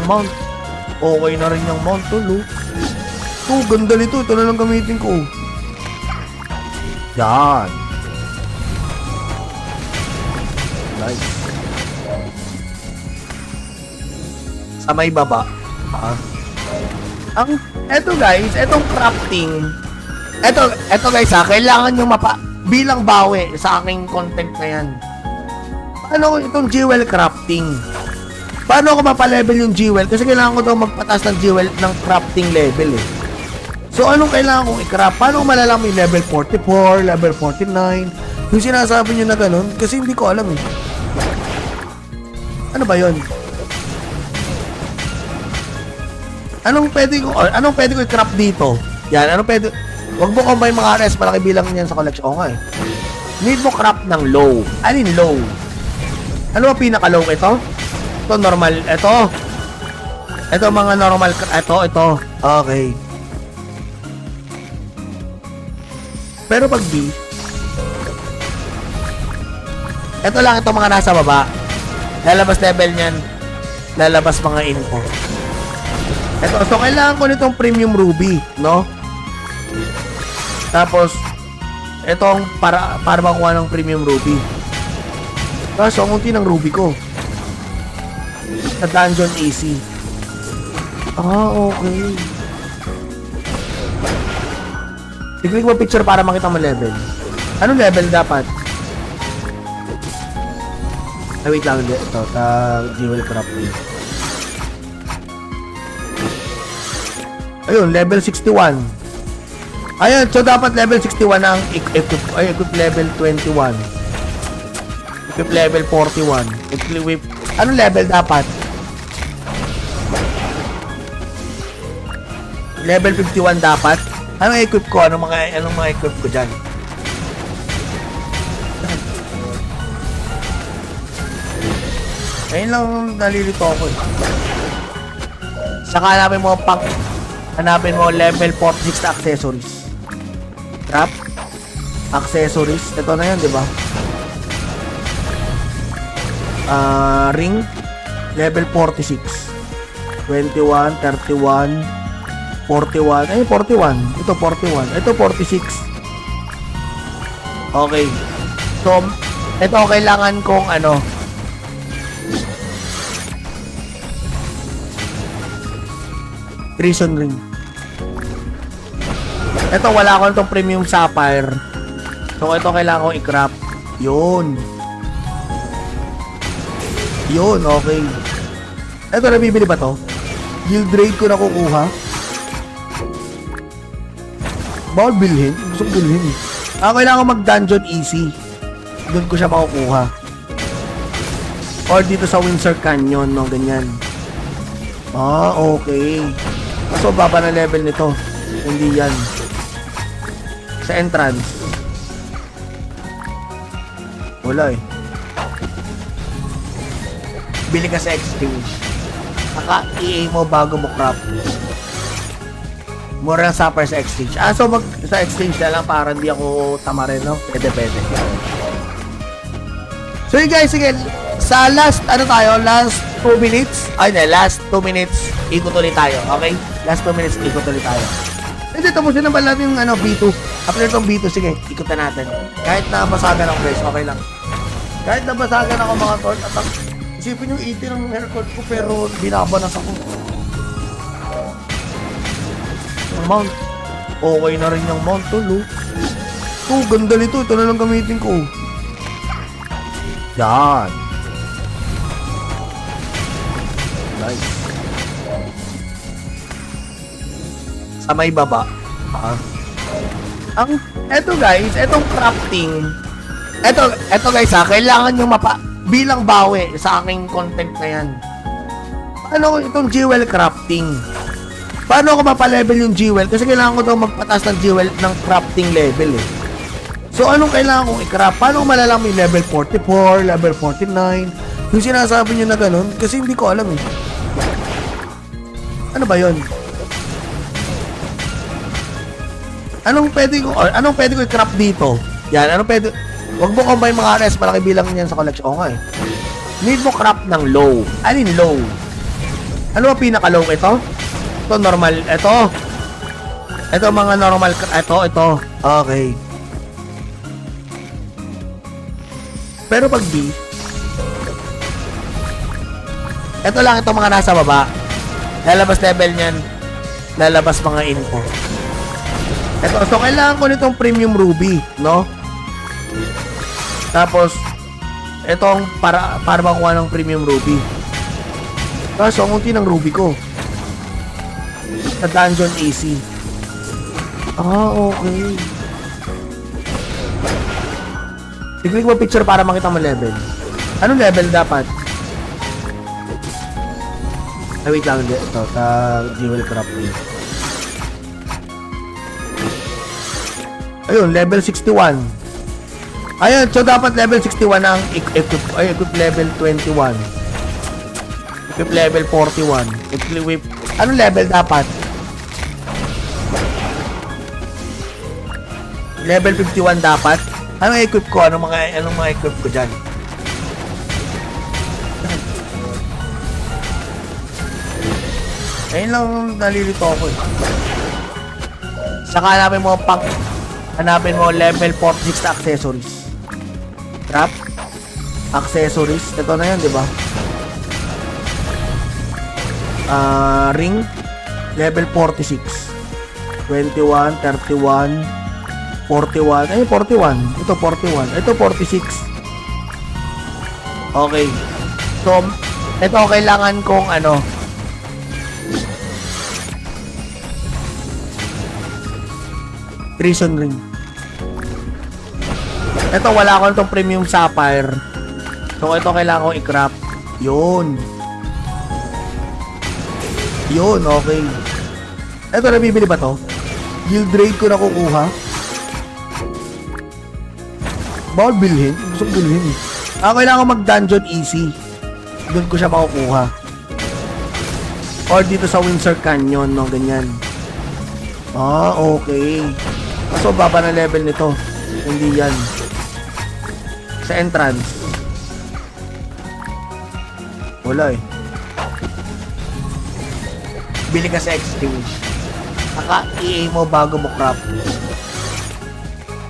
mount. Okay na rin yung mount, tol, oh. Oh, ganda nito. Ito na lang gamitin ko. Yan. Nice. Sa may baba. Eto guys, etong crafting. Eto guys kailangan nyo bilang bawi sa aking content na yan. Paano ko itong jewel crafting? Paano ko mapalevel yung jewel? Kasi kailangan ko daw magpatas ng jewel ng crafting level eh. So anong kailangan kong i-craft? Paano ko malalaman yung level 44, level 49? Yung sinasabi nyo na ganun? Kasi hindi ko alam eh. Ano ba yun? Anong pwede ko i-craft dito? Yan, anong pwede? Huwag mo combine mga RS, malaki bilang niyan sa collection. Oo nga eh. Need mo craft ng low. Alin low? Ano ba pinaka-low? Ito? Ito normal. Ito mga normal. Ito. Okay. Pero pag B, ito lang, ito mga nasa baba. Lalabas level niyan. Lalabas mga info. Ito, so kailangan ko nitong premium ruby, no? Tapos, itong para makuha ng premium ruby. Kaso, ang unti ng ruby ko. Sa dungeon AC. Okay. I-click mo picture para makita mo level. Anong level dapat? Wait lang, ito, jewel crafting. Ayun, level 61. Ayun, so dapat level 61 ang equip level 21. Equip level 41. Equip, anong level dapat? Level 51 dapat? Anong equip ko? Anong mga equip ko dyan? Ayun lang nalilito ako eh. Saka hanapin mo level 46 na accessories. Trap. Accessories. Ito na yan, di ba? Ring. Level 46. 21, 31, 41. Ay, 41. Ito, 41. Ito, 46. Okay. So, ito kailangan kong prison ring. Ito, wala akong itong premium sapphire. So, ito kailangan kong i-craft. Yun, okay. Ito, nabibili ba to? Guild rate ko nakukuha. Bawal bilhin? Gusto ko bilhin eh. Kailangan ko mag-dungeon easy. Doon ko siya makukuha. Or dito sa Windsor Canyon, no? Ganyan. Okay. So, baba na level nito. Hindi yan. Sa entrance. Wala eh. Bili ka sa exchange. Naka-EA mo bago mo craft. Mura ng supper sa exchange. So sa exchange na lang para hindi ako tamarin, no? Pwede. So yun guys, sige. Sa last, last 2 minutes. Last 2 minutes, ikot ulit tayo. Okay? Last 2 minutes, ikot ulit tayo. Hindi, tapusin na ba natin yung B2? After itong B2, sige, ikot na natin. Kahit nabasagan ako guys, okay lang. Kahit nabasagan ako mga tol, at isipin yung 80 ng haircut ko, pero binabanas ako. Yung mount, okay na rin yung mount, tol, oh. Oh, ganda nito. Ito na lang gamitin ko. Yan. Nice. Sa may baba. Eto guys, etong crafting. Eto guys kailangan nyo bilang bawi sa aking content na yan. Paano ko itong jewel crafting? Paano ko mapalevel yung jewel? Kasi kailangan ko daw magpatas ng jewel ng crafting level eh. So anong kailangan kong i-craft? Paano ko malalaman yung level 44, level 49? Yung sinasabi nyo na ganun? Kasi hindi ko alam eh. Ano ba yun? Anong pwede ko i-craft dito? Yan, huwag mo combine mga RS, malaki bilang niyan sa collection. Oo nga eh. Need mo craft ng low. Alin low? Ano ba pinaka-low? Ito? Ito normal. Ito. Ito mga normal. Ito. Okay. Pero pag B, ito lang, ito mga nasa baba. Lalabas level niyan. Lalabas mga info. Ito, so kailangan ko nitong premium ruby, no? Tapos, itong para makuha ng premium ruby. Kaso, ang unti ng ruby ko. Sa dungeon AC. Ah, okay. I-click mo picture para makita mo level. Anong level dapat? Ay, wait lang. Ito, sa jewel crafting. Ayun, level 61. Ayun, so dapat level 61 ang equip level 21. Equip level 41. Equip, anong level dapat? Level 51 dapat? Anong equip ko? Anong mga equip ko dyan? Ayun lang nalilito ako eh. Saka hanapin mo level 46 na accessories. Trap? Accessories. Ito na yan, di ba? Ring. Level 46. 21, 31, 41. Ay, 41. Ito, 41. Ito, 46. Okay. So, ito kailangan kong prison ring. Ito, wala ko itong premium sapphire. So, ito kailangan ko i-craft. Yun. Yun, okay. Ito, nabibili ba to? Guild rate ko na kukuha. Bawal bilhin. Gusto kong bilhin. Kailangan ko mag-dungeon easy. Doon ko siya makukuha. Or dito sa Windsor Canyon, no? Ganyan. Ah, okay. Kaso baba na level nito. Hindi yan. Sa entrance. Wala eh. Bili ka sa exchange. Naka-EA mo bago mo craft.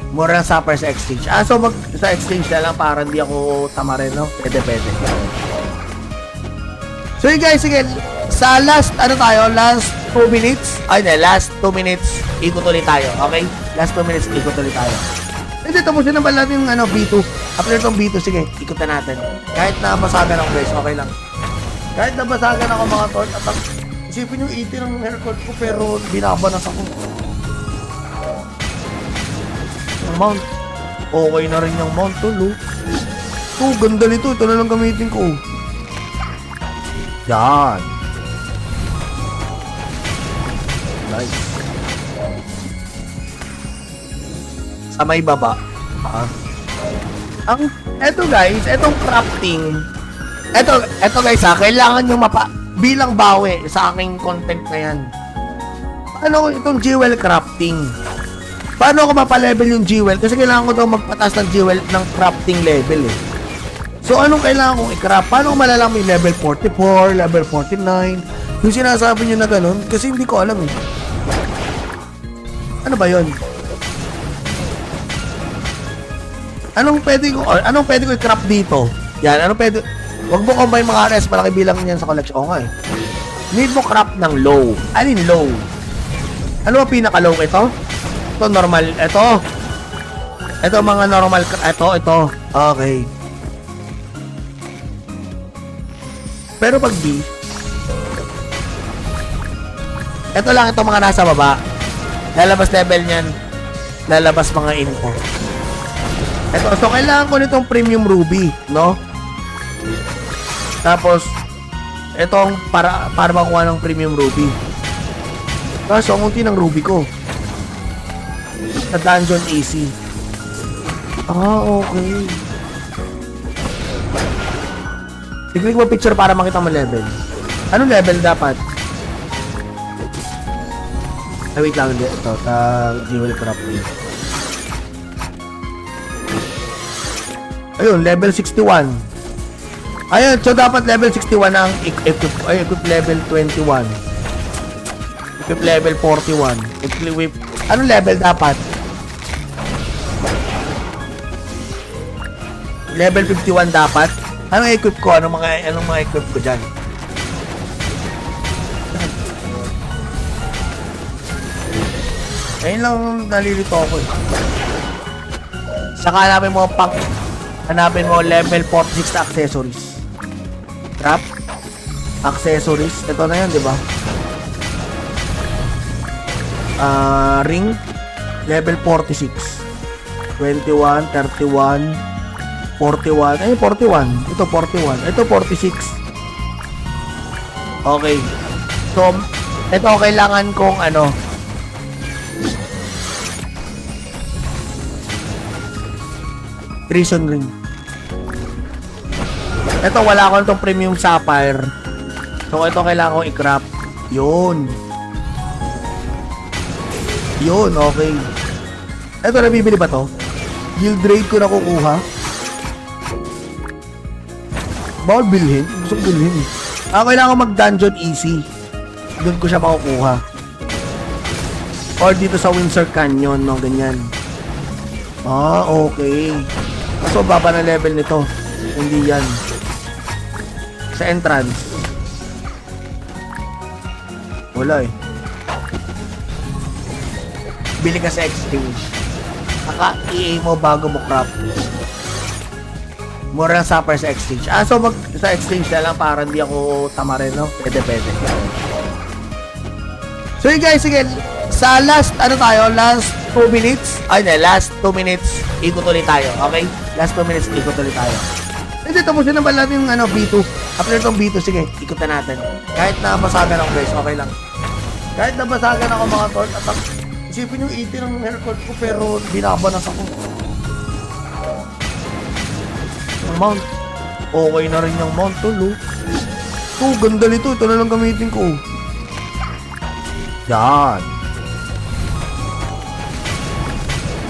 Mura ng supper sa exchange. So sa exchange na lang para hindi ako tamarin, no? Pwede. So yun guys, again, sa last, last 2 minutes, last 2 minutes, ikot ulit tayo, okay? Last 2 minutes, ikot ulit tayo. Hindi, tapusin na ba natin yung B2? After itong B2, sige, ikot na natin. Kahit nabasagan ako guys, okay lang. Kahit nabasagan ako mga tol, at isipin yung 80 ng haircut ko, pero binabanas ako. Yung mount, okay na rin yung mount tol, oh. Ganda nito, ito na lang gamitin ko. Yan. Nice. Sa may baba. Eto guys, etong crafting. Eto guys kailangan nyo bilang bawi sa aking content na yan. Paano itong jewel crafting? Paano ko mapa-level yung jewel? Kasi kailangan ko daw magpatas ng jewel ng crafting level eh. So, anong kailangan kong i-craft? Paano ko malalaman yung level 44, level 49? Yung sinasabi nyo na ganun? Kasi hindi ko alam eh. Ano ba yun? Anong pwede ko i-craft dito? Yan, anong pwede... Huwag mo combine mga RS, malaki bilang yan sa collection. Oo nga eh. Need mo craft ng low. Alin low? Ano ba pinaka-low? Ito? Ito normal. Ito mga normal. Ito. Okay. Pero pag B, ito lang, ito mga nasa baba. Lalabas level niyan. Lalabas mga info. Ito, so kailangan ko nitong premium ruby, no? Tapos, itong para makuha ng premium ruby. Kaso, ang unti ng ruby ko. Sa dungeon AC. Ah, okay. I-click mo picture para makita mo level. Anong level dapat? Ay, wait lang. Ito, sa jewel crafting. Ayun, level 61. Ayun, so dapat level 61 ang equip level 21. Equip level 41. Equip, anong level dapat? Level 51 dapat? Anong equip ko? Anong mga equip ko dyan? Ayun lang nalilito ako eh. Saka hanapin mo level 46 na accessories. Trap, accessories, ito na yun, di ba? Ring, level 46, 21, 31, 41, ay 41, ito 41, ito 46. Okay. So, ito kailangan kong ano, Prison Ring. Ito, wala ko itong Premium Sapphire. So, ito kailangan kong i-craft. Yun. Yun, okay. Ito, nabibili ba to? Guild rate ko na kukuha. Bawal bilhin? Gusto ko bilhin. Kailangan ko mag-dungeon easy. Doon ko siya makukuha. Or dito sa Windsor Canyon, no? Ganyan. Okay. Kaso baba na level nito. Hindi yan. Sa entrance. Wala eh. Bili ka sa exchange. Naka-EA mo bago mo craft. Mura lang supper sa exchange. So sa exchange na lang para hindi ako tamarin, no? Pwede. So yun guys, sige. Sa last, last 2 minutes. Last 2 minutes, ikot ulit tayo. Okay? Last 2 minutes, ikot ulit tayo. Hindi, tapusin na ba natin yung B2? After itong B2, sige, ikot na natin. Kahit nabasagan ako guys, okay lang. Kahit nabasagan ako mga tol, at isipin yung 80 ng haircut ko, pero binabanas ako. Yung mount, okay na rin yung mount tol, oh. Ganda nito, ito na lang gamitin ko. Yan.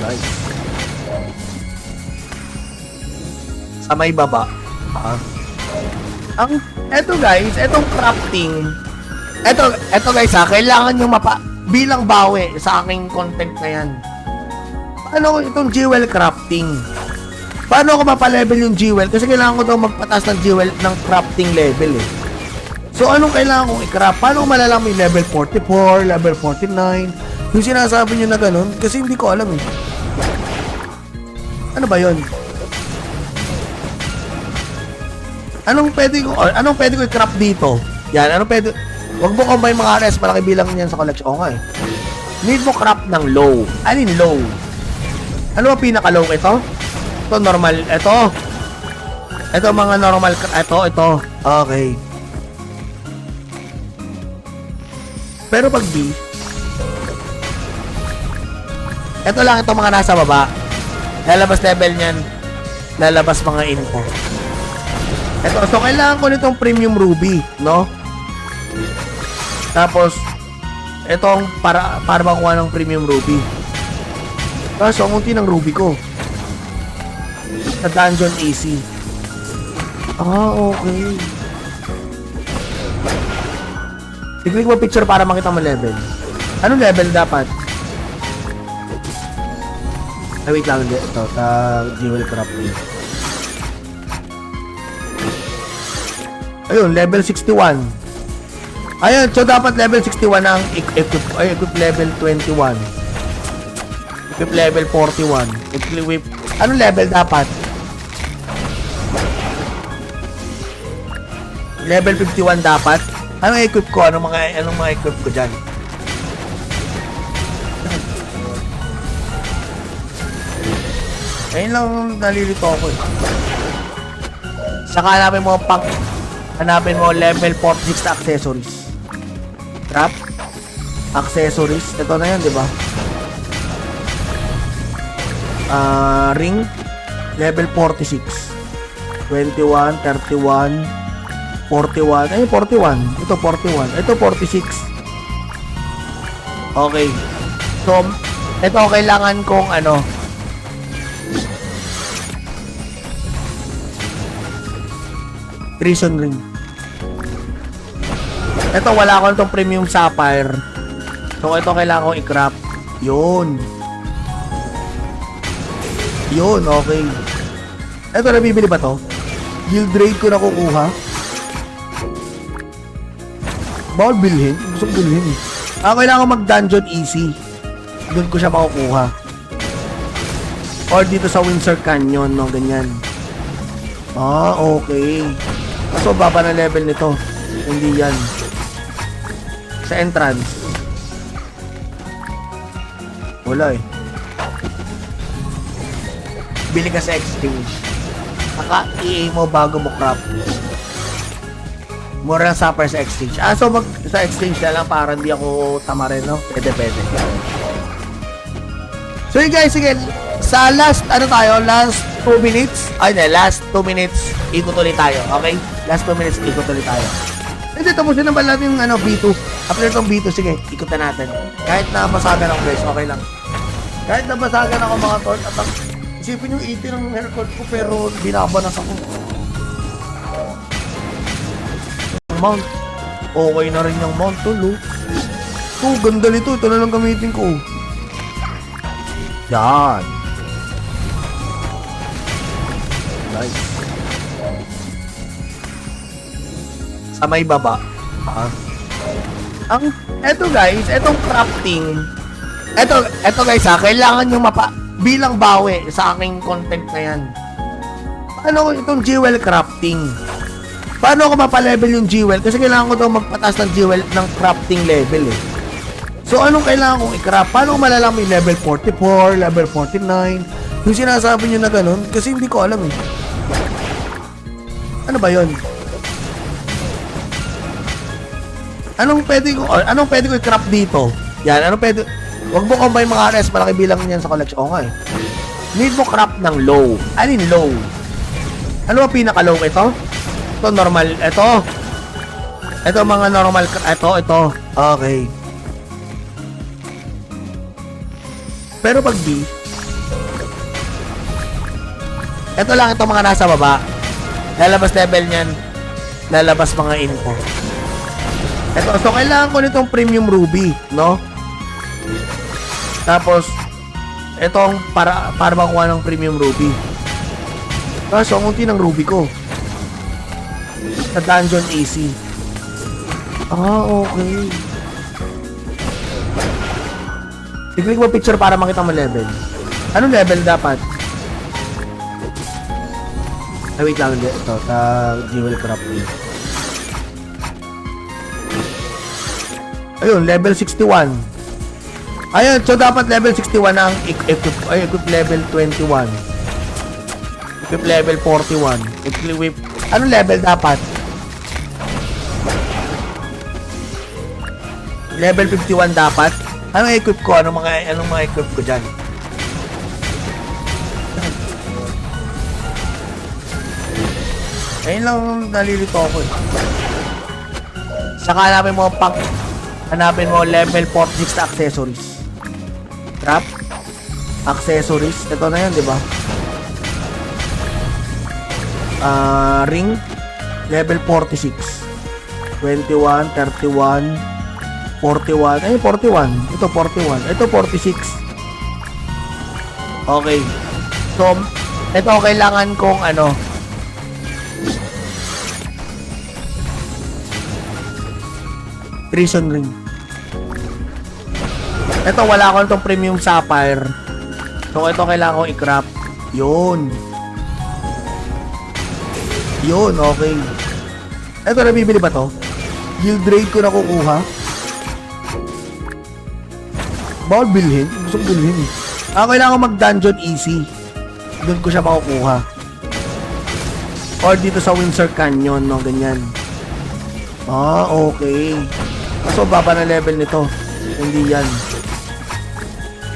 Nice. Sa may baba. Eto guys, etong crafting. Eto guys kailangan nyo bilang bawi sa aking content na yan. Paano itong jewel crafting? Paano ko mapalevel yung jewel? Kasi kailangan ko daw magpatas ng jewel ng crafting level eh. So anong kailangan kong i-craft? Paano ko malalaman yung level 44, level 49? Yung sinasabi nyo na ganun? Kasi hindi ko alam eh. Ano ba yun? Anong pwede ko i-craft dito? Yan, anong pwede? Huwag mo combine mga RS, malaki bilang niyan sa collection. Okay. Need mo craft ng low. Alin low? Ano ba pinaka-low? Ito? Ito normal. Ito mga normal. Ito. Okay. Pero pag B, ito lang itong mga nasa baba. Lalabas level niyan. Lalabas mga info. Ito, so kailangan ko nitong premium ruby, no? Tapos itong para makuha ng premium ruby. Kaso ang unti ng ruby ko. Sa dungeon AC. Okay. I-click mo picture para makita mo level. Anong level dapat? Wait lang. Ito, sa jewel crafting. Ayun, level 61. Ayun, so dapat level 61 ang equip level 21. Equip level 41. Equip, anong level dapat? Level 51 dapat? Anong equip ko? Anong mga equip ko dyan? Ayun lang nalilito ako eh. Saka hanapin mo level 46 na accessories. Trap, accessories, ito na yun, di ba? Ring, level 46, 21, 31, 41, ay 41, ito 41, ito 46. Okay. So, ito kailangan kong Prison ring. Ito, wala ko itong premium sapphire. So, ito kailangan ko i-craft. Yun. Yun, okay. Ito, nabibili ba to? Guild rate ko nakukuha. Bawal bilhin? Gusto ko bilhin eh. Kailangan ko mag-dungeon easy. Doon ko siya makukuha. Or dito sa Windsor Canyon, no? Ganyan. Okay. So, baba na level nito. Hindi yan. Sa entrance. Wala eh. Bili ka sa exchange. Naka-EA mo bago mo craft. Mura lang supper sa exchange. So sa exchange na lang para hindi ako tamarin, no? Pwede. So yun guys, sige. Sa last, last 2 minutes. Last 2 minutes, ikot ulit tayo. Okay? Last 2 minutes, ikot ulit tayo. Hindi, tapusin na ba natin yung B2? After itong B2, sige, ikot na natin. Kahit nabasagan ako guys, okay lang. Kahit nabasagan ako mga tol, at isipin yung 80 ng haircut ko pero binabanas ako. Mount. Okay na rin yung mount tol, oh. Ganda nito. Ito na lang gamitin ko. Yan. Nice. Sa may baba. Eto guys, etong crafting. Eto guys kailangan nyo bilang bawi sa aking content na yan. Paano itong jewel crafting? Paano ko mapalevel yung jewel? Kasi kailangan ko daw magpataas ng jewel ng crafting level eh. So anong kailangan kong i-craft? Paano ko malalaman yung level 44, level 49? Yung sinasabi nyo na ganun? Kasi hindi ko alam eh. Ano ba yun? Anong pwede ko i-craft dito? Yan, anong pwede... Huwag mo combine mga RS, malaki bilang yan sa collection. Oo nga eh. Need mo craft ng low. Alin low? Ano ba pinaka-low ito? Ito normal. Ito mga normal. Ito. Okay. Pero pag B, ito lang itong mga nasa baba. Lalabas level niyan. Lalabas mga info. So kailangan ko nitong premium ruby, no? Tapos itong para makuha ng premium ruby. Kaso ang unti ng ruby ko. Sa dungeon AC. Okay. I-click mo picture para makita mo level. Anong level dapat? Wait lang. Ito, sa jewel crafting. Ayun, level 61. Ayun, so dapat level 61 ang equip level 21. Equip level 41. Equip, anong level dapat? Level 51 dapat? Anong equip ko? Anong mga equip ko dyan? Ayun lang nalilito ako eh. Saka hanapin mo level 46 na accessories. Trap. Accessories. Ito na yan, di ba? Ring. Level 46. 21, 31, 41. Ay, 41. Ito, 41. Ito, 46. Okay. So, ito kailangan kong prison ring. Ito, wala ko itong premium sapphire. So, ito kailangan ko i-craft. Yun. Yun, okay. Ito, nabibili ba to? Guild rate ko nakukuha. Bawal bilhin? Gusto ko bilhin eh. Kailangan ko mag-dungeon easy. Doon ko siya makukuha. Or dito sa Windsor Canyon, no? Ganyan. Okay. So, baba na level nito. Hindi yan.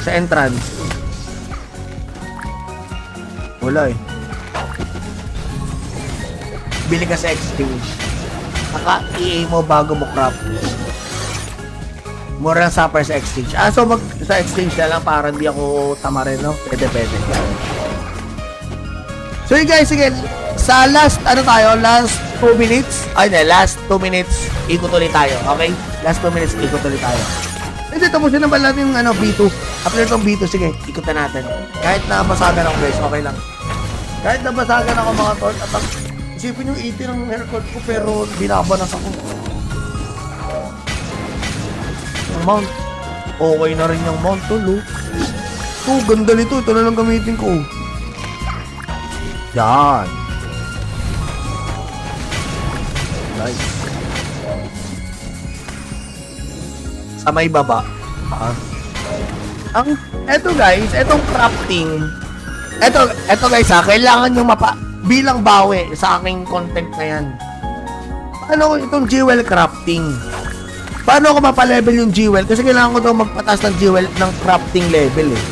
Sa entrance. Wala eh. Bili ka sa exchange. Naka-EA mo bago mo craft. Mura lang supper sa exchange. So sa exchange na lang para hindi ako tamarin, no? Pwede. So yun guys, sige. Sa last, last 2 minutes, ay na, last 2 minutes, ikot ulit tayo, okay? Last 2 minutes, ikot ulit tayo. Hindi, tapusin naman natin yung B2. After itong B2, sige, ikot na natin. Kahit nabasagan ako guys, okay lang. Kahit nabasagan ako mga tol, at isipin yung 80 ng haircut ko, pero binabanas ako. Yung mount, okay na rin yung mount tol, oh. Oh, ganda nito, ito na lang gamitin ko. Yan. Nice. Sa may baba. Eto guys, etong crafting. Eto guys kailangan nyo bilang bawi sa aking content na yan. Paano itong jewel crafting? Paano ko mapalevel yung jewel? Kasi kailangan ko daw magpatas ng jewel ng crafting level eh.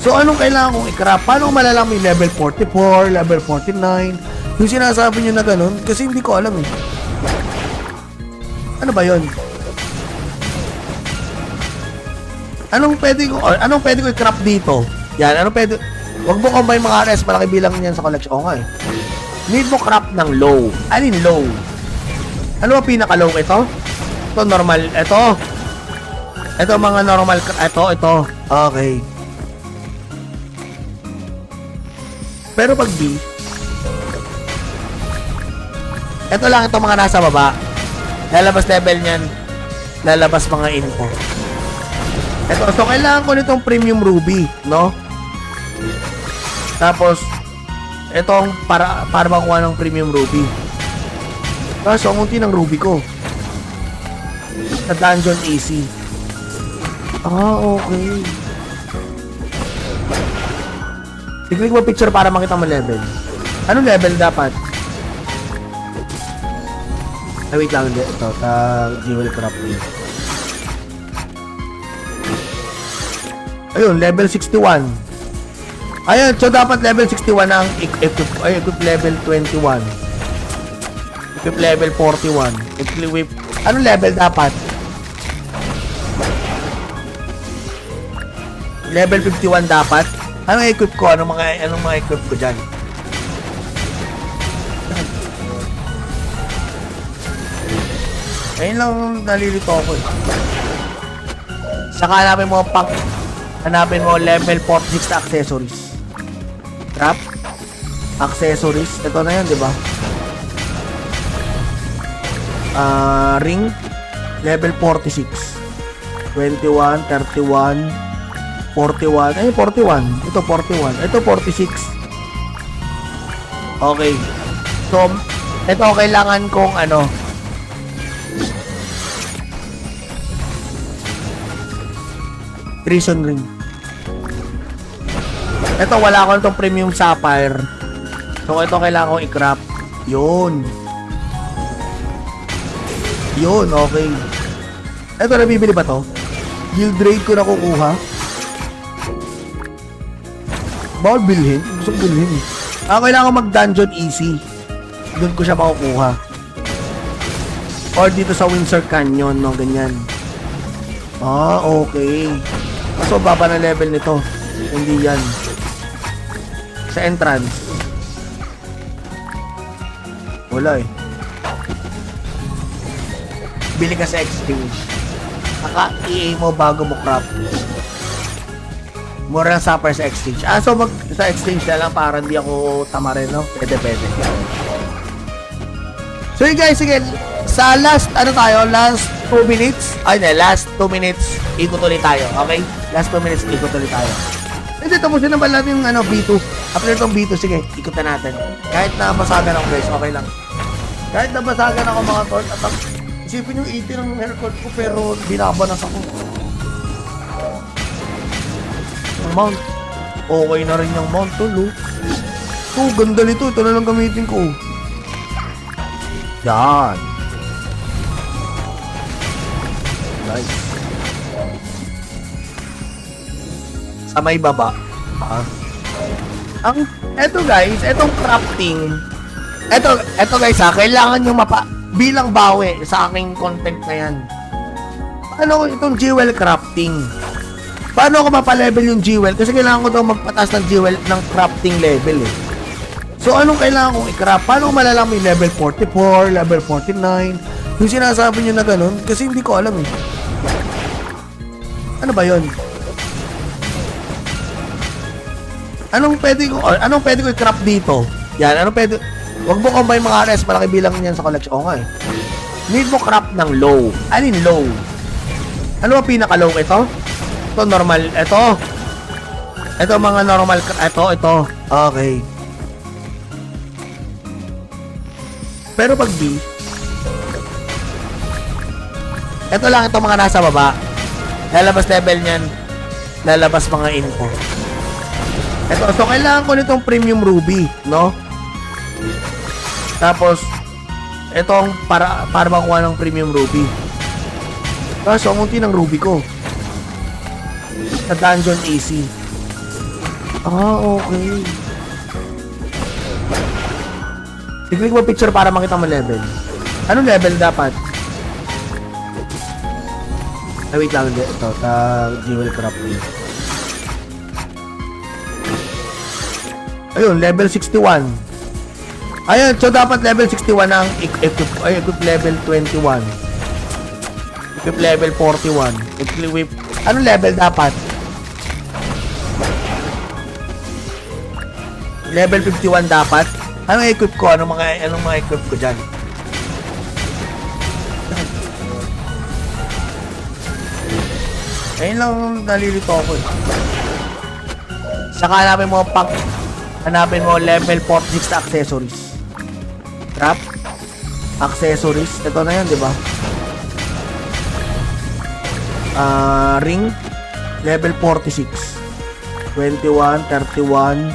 So anong kailangan kong i-craft? Paano ko malalaman yung level 44, level 49? Yung sinasabi nyo na ganun? Kasi hindi ko alam eh. Ano ba yun? Anong pwede ko i-craft dito? Yan, anong pwede... Huwag mo combine mga RS, malaki bilang niyan sa collection. Oo nga eh. Need mo craft ng low. Alin low? Ano ba pinaka-low? Ito? Ito normal. Ito mga normal. Ito. Okay. Pero pag B, ito lang itong mga nasa baba. Lalabas level niyan. Lalabas mga info. Ito, so kailangan ko nitong premium ruby, no? Tapos, itong para makuha ng premium ruby. Kaso, ang unti ng ruby ko. Sa dungeon AC. Okay. I-click mo picture para makita mo level. Anong level dapat? Ay, wait lang. Ito, jewel crafting. Ayun, level 61. Ayun, so dapat level 61 ang equip level 21. Equip level 41. Equip, anong level dapat? Level 51 dapat? Anong equip ko? Anong mga equip ko dyan? Ayun lang nalilito ako eh. Saka hanapin mo level 46 na accessories. Trap. Accessories. Ito na yan, di ba? Ring. Level 46. 21, 31, 41. Ay, 41. Ito 41. Ito 46. Okay. So, ito kailangan kong prison ring. Ito wala ko itong premium sapphire. So ito kailangan kong i-craft. Yun, okay. Ito nabibili ba to? Guild rate ko na kukuha. Bawal bilhin? Gusto ko bilhin eh. Kailangan ko mag-dungeon easy. Doon ko siya makukuha. Or dito sa Windsor Canyon, no? Ganyan. Okay. So, baba na level nito. Hindi yan. Sa entrance. Wala eh. Bili ka sa exchange. Kaka-EA mo bago mo craft. Mura ng sapphire sa exchange. So sa exchange na lang para hindi ako tamarin, no? Pwede. So yun guys, sige. Sa last 2 minutes, last 2 minutes, ikot ulit tayo, okay? Last 2 minutes, ikot ulit tayo. Hindi, tapusin naman natin yung B2. After itong B2, sige, ikot na natin. Kahit nabasagan ako guys, okay lang. Kahit nabasagan ako mga tol, at isipin yung 80 ng haircut ko, pero binabanas ako. Yung mount, okay na rin yung mount tol, oh. Oh, ganda nito, ito na lang gamitin ko. Yan. Nice. Sa may baba. Eto guys, etong crafting. Eto guys kailangan nyo bilang bawi sa aking content na yan. Paano itong jewel crafting? Paano ko mapalevel yung jewel? Kasi kailangan ko daw magpatas ng jewel ng crafting level eh. So, anong kailangan kong i-craft? Paano ko malalaman yung level 44, level 49? Yung sinasabi nyo na ganun? Kasi hindi ko alam eh. Ano ba yun? Anong pwede ko i-craft dito? Yan, anong pwede... Huwag mo combine mga RS, malaki bilang yan sa collection. Oo nga eh. Need mo craft ng low. Alin low? Ano ba pinaka-low? Ito? Ito, normal. Ito mga normal. Ito. Okay. Pero pag B, ito lang, ito mga nasa baba. Lalabas level niyan. Lalabas mga info. Ito, so kailangan ko nitong premium ruby, no? Tapos, itong para makuha ng premium ruby. Kaso, ang unti ng ruby ko. Sa dungeon AC. Okay. I-click mo picture para makita mo level. Anong level dapat? Ay, wait lang. Ito, jewel crafting. Ayun, level 61. Ayun, so dapat level 61 ang equip level 21. Equip level 41. Equip, anong level dapat? Level 51 dapat? Anong equip ko? Anong mga equip ko dyan? Ayun lang nalilito ako eh. Saka hanapin mo level 46 na accessories. Trap. Accessories. Ito na yan, di ba? Ring. Level 46. 21, 31,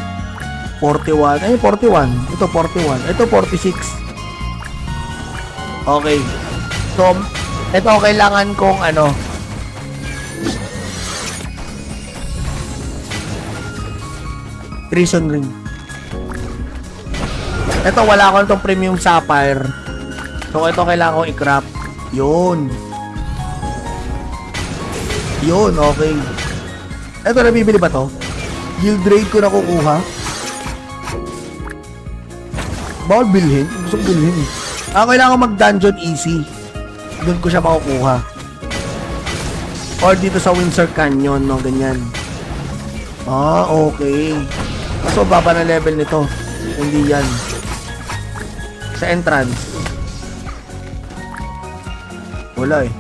41. Ay, 41. Ito, 41. Ito, 46. Okay. So, ito kailangan kong Prison ring. Ito, wala ko itong premium sapphire. So, ito kailangan kong i-craft. Yun, okay. Ito, nabibili ba to? Guild rate ko na kukuha. Bawal bilhin? Gusto kong bilhin eh. Kailangan ko mag-dungeon easy. Doon ko siya makukuha. Or dito sa Windsor Canyon, no? Ganyan. Okay. So, baba na level nito. Hindi yan. Sa entrance. Wala eh.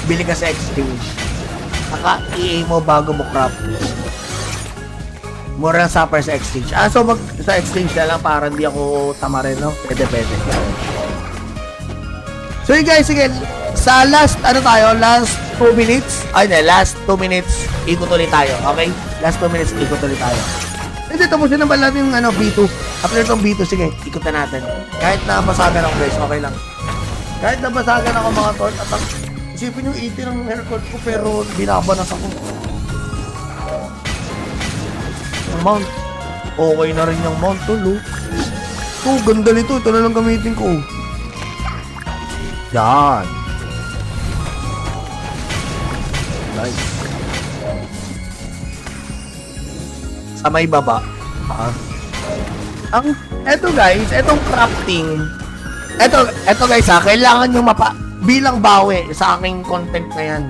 Bili ka sa exchange. Naka-EA mo bago mo craft. Mura lang supper sa exchange. So sa exchange na lang para hindi ako tamarin, no? Pwede. So yun guys, sige. Sa last 2 minutes. Last 2 minutes, ikot ulit tayo. Okay? Last 2 minutes, ikot ulit tayo. Hindi, tapusin naman natin yung B2. After itong B2, sige, ikot na natin. Kahit na basagan ako guys, okay lang. Kahit na basagan ako mga tol, at isipin yung 80 ng haircut ko, pero binabanas ako. Yung mount. Okay na rin yung mount tol, oh. Ganda nito. Ito na lang gamitin ko. Yan. Nice. Sa may baba. Eto guys, etong crafting. Eto guys kailangan nyo bilang bawi sa aking content na yan.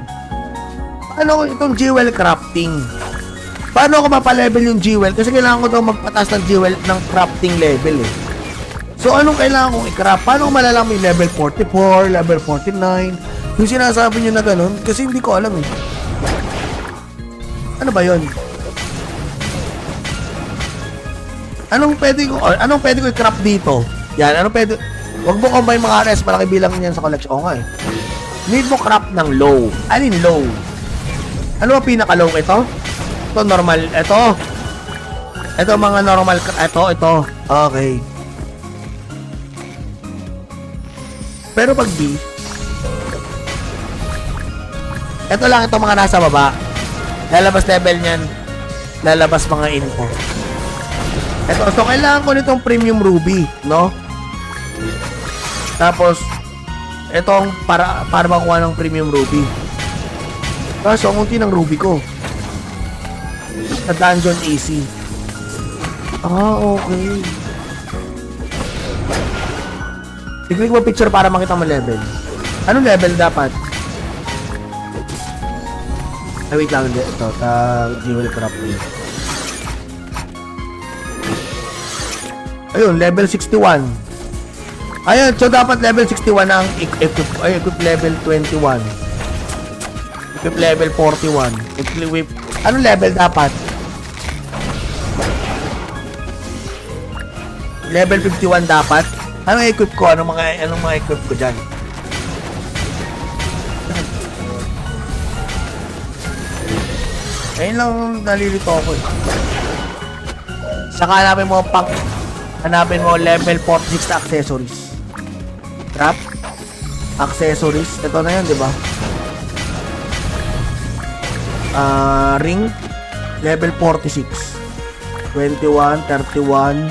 Paano itong jewel crafting? Paano ako mapalevel yung jewel? Kasi kailangan ko daw magpataas ng jewel ng crafting level eh. So, anong kailangan kong i-craft? Paano ko malalaman yung level 44, level 49? Yung sinasabi nyo na ganun? Kasi hindi ko alam eh. Ano ba yun? Anong pwede ko i-craft dito? Yan, huwag mo combine mga RS, malaki bilang yan sa collection. Oo nga eh. Need mo craft ng low. Alin low? Ano ba pinaka-low? Ito, normal. Ito mga normal. Ito. Okay. Pero pag B, ito lang, ito mga nasa baba. Lalabas level niyan. Lalabas mga info. Ito, so kailangan ko nitong premium ruby, no? Tapos, itong para makuha ng premium ruby. Kaso, ang unti ng ruby ko. Sa dungeon AC. Okay. I-click mo picture para makita mo level. Anong level dapat? Ay, wait lang. Ito, jewel crafting. Ayun, level 61. Ayun, so dapat level 61 ang equip level 21. Equip level 41. Equip, anong level dapat? Level 51 dapat? Anong equip ko? Anong mga equip ko dyan? Ayun lang, nalilito ako eh. Saka hanapin mo level 46 na accessories. Trap? Accessories. Ito na yan, di ba? Ring. Level 46. 21, 31,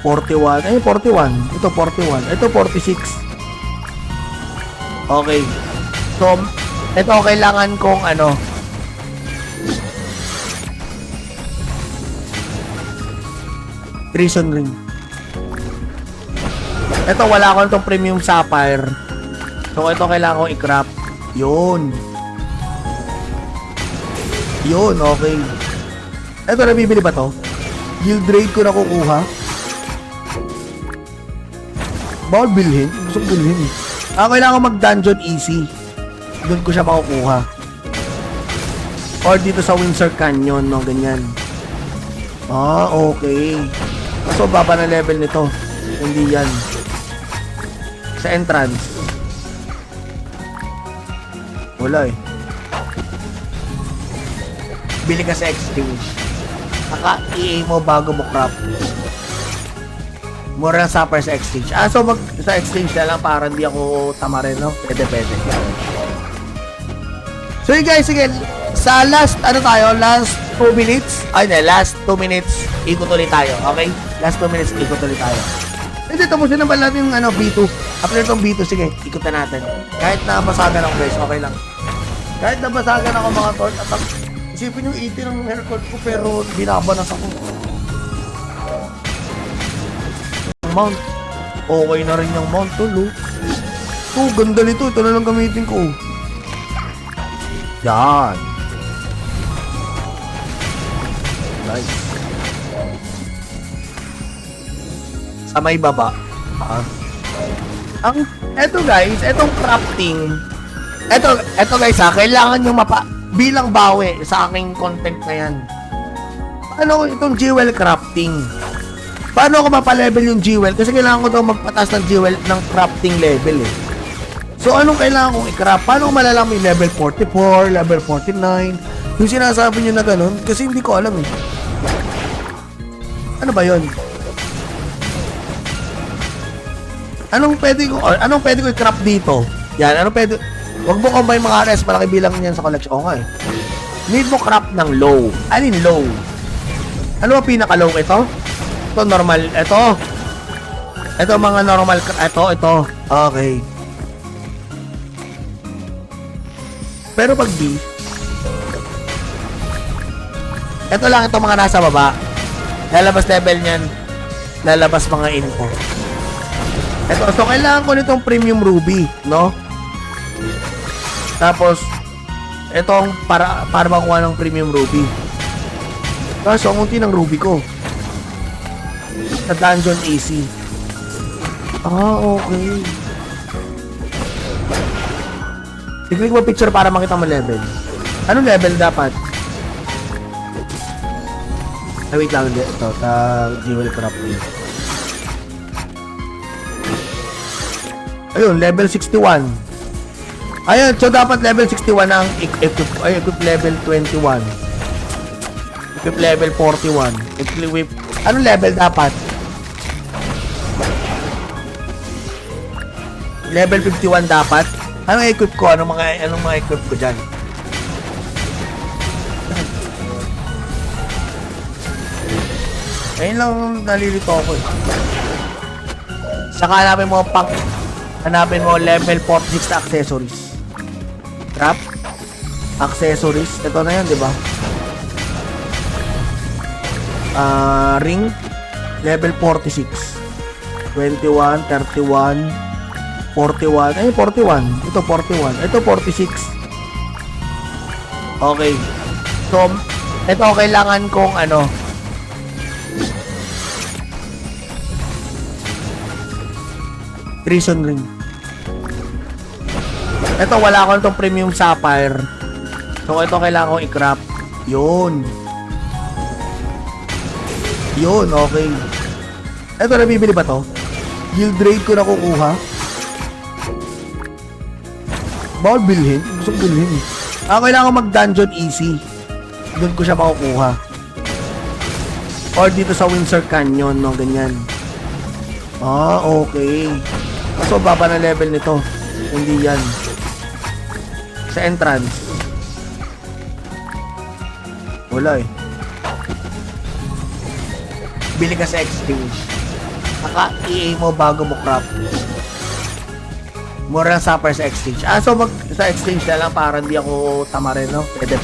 41. Ay, 41. Ito, 41. Ito, 46. Okay. So, ito kailangan kong prison ring. Ito, wala ko itong premium sapphire. So, ito kailangan kong i-craft. Yun. Yun, okay. Ito, nabibili ba to? Guild rate ko nakukuha. Bawal bilhin? Gusto ko bilhin eh. Kailangan ko mag-dungeon easy. Doon ko siya makukuha. Or dito sa Windsor Canyon, no? Ganyan. Okay. So, baba na level nito. Hindi yan. Sa entrance. Wala eh. Bili ka sa exchange. Naka-EA mo bago mo craft. Mura lang supper sa exchange. So sa exchange na lang para hindi ako tamarin, no? Pwede. So yun guys, sige. Sa last, last 2 minutes. Last 2 minutes, ikot ulit tayo. Okay? Last 2 minutes, ikot ulit tayo. Hindi, tapusin naman natin yung B2. After itong B2, sige, ikot na natin. Kahit nabasagan ako guys, okay lang. Kahit nabasagan ako mga tol, at isipin yung 80 ng haircut ko, pero binabanas ako. Mount. Okay na rin yung mount tol, oh. Ganda nito. Ito na lang gamitin ko. Yan. Nice. Sa may baba. Eto guys, etong crafting. Eto guys kailangan nyo bilang bawi sa aking content na yan. Paano itong jewel crafting? Paano ako mapalevel yung jewel? Kasi kailangan ko daw magpatas ng jewel ng crafting level eh. So anong kailangan kong i-craft? Paano ko malalaman yung level 44, level 49? Yung sinasabi nyo na ganun? Kasi hindi ko alam eh. Ano ba yun? Anong pwede ko i-craft dito? Yan, wag mo combine mga res, malaki bilang niyan sa collection. Nga eh. Need mo craft ng low. Alin low? Ano ba pinaka-low ito? Ito normal, ito mga normal, ito, okay. Pero pag B, ito lang, ito mga nasa baba, lalabas level niyan, lalabas mga info. So kailangan ko nitong premium ruby, no? Tapos, itong para makuha ng premium ruby. Kaso, ang unti ng ruby ko. Sa dungeon AC. Okay. I-click mo picture para makita mo level. Anong level dapat? Ay, wait lang. Ito, jewel crafting. Ayun, level 61. Ayun, so dapat level 61 ang equip level 21. Equip level 41. Equip, anong level dapat? Level 51 dapat? Anong equip ko? Anong mga equip ko dyan? Ayun lang, nalilito ako eh. Saka hanapin mo level 46 na accessories. Trap? Accessories. Ito na yan, di ba? Ring, level 46. 21, 31, 41. Ay, 41. Ito, 41. Ito, 46. Okay. So, ito kailangan kong ano. Prison ring. Ito, wala akong itong premium sapphire. So, ito kailangan kong i-craft. Yun. Yun, okay. Ito, nabibili ba to? Guild rate ko na kukuha. Bawal bilhin? Gusto ko bilhin eh. Kailangan ko mag-dungeon easy. Doon ko siya makukuha. Or dito sa Windsor Canyon, no? Ganyan. Okay. Kaso baba na level nito. Hindi yan. Sa entrance. Wala eh. Bili ka sa exchange. Naka-EA mo bago mo craft. Mura lang supper sa exchange. So sa exchange na lang para hindi ako tamarin, no? Pwede.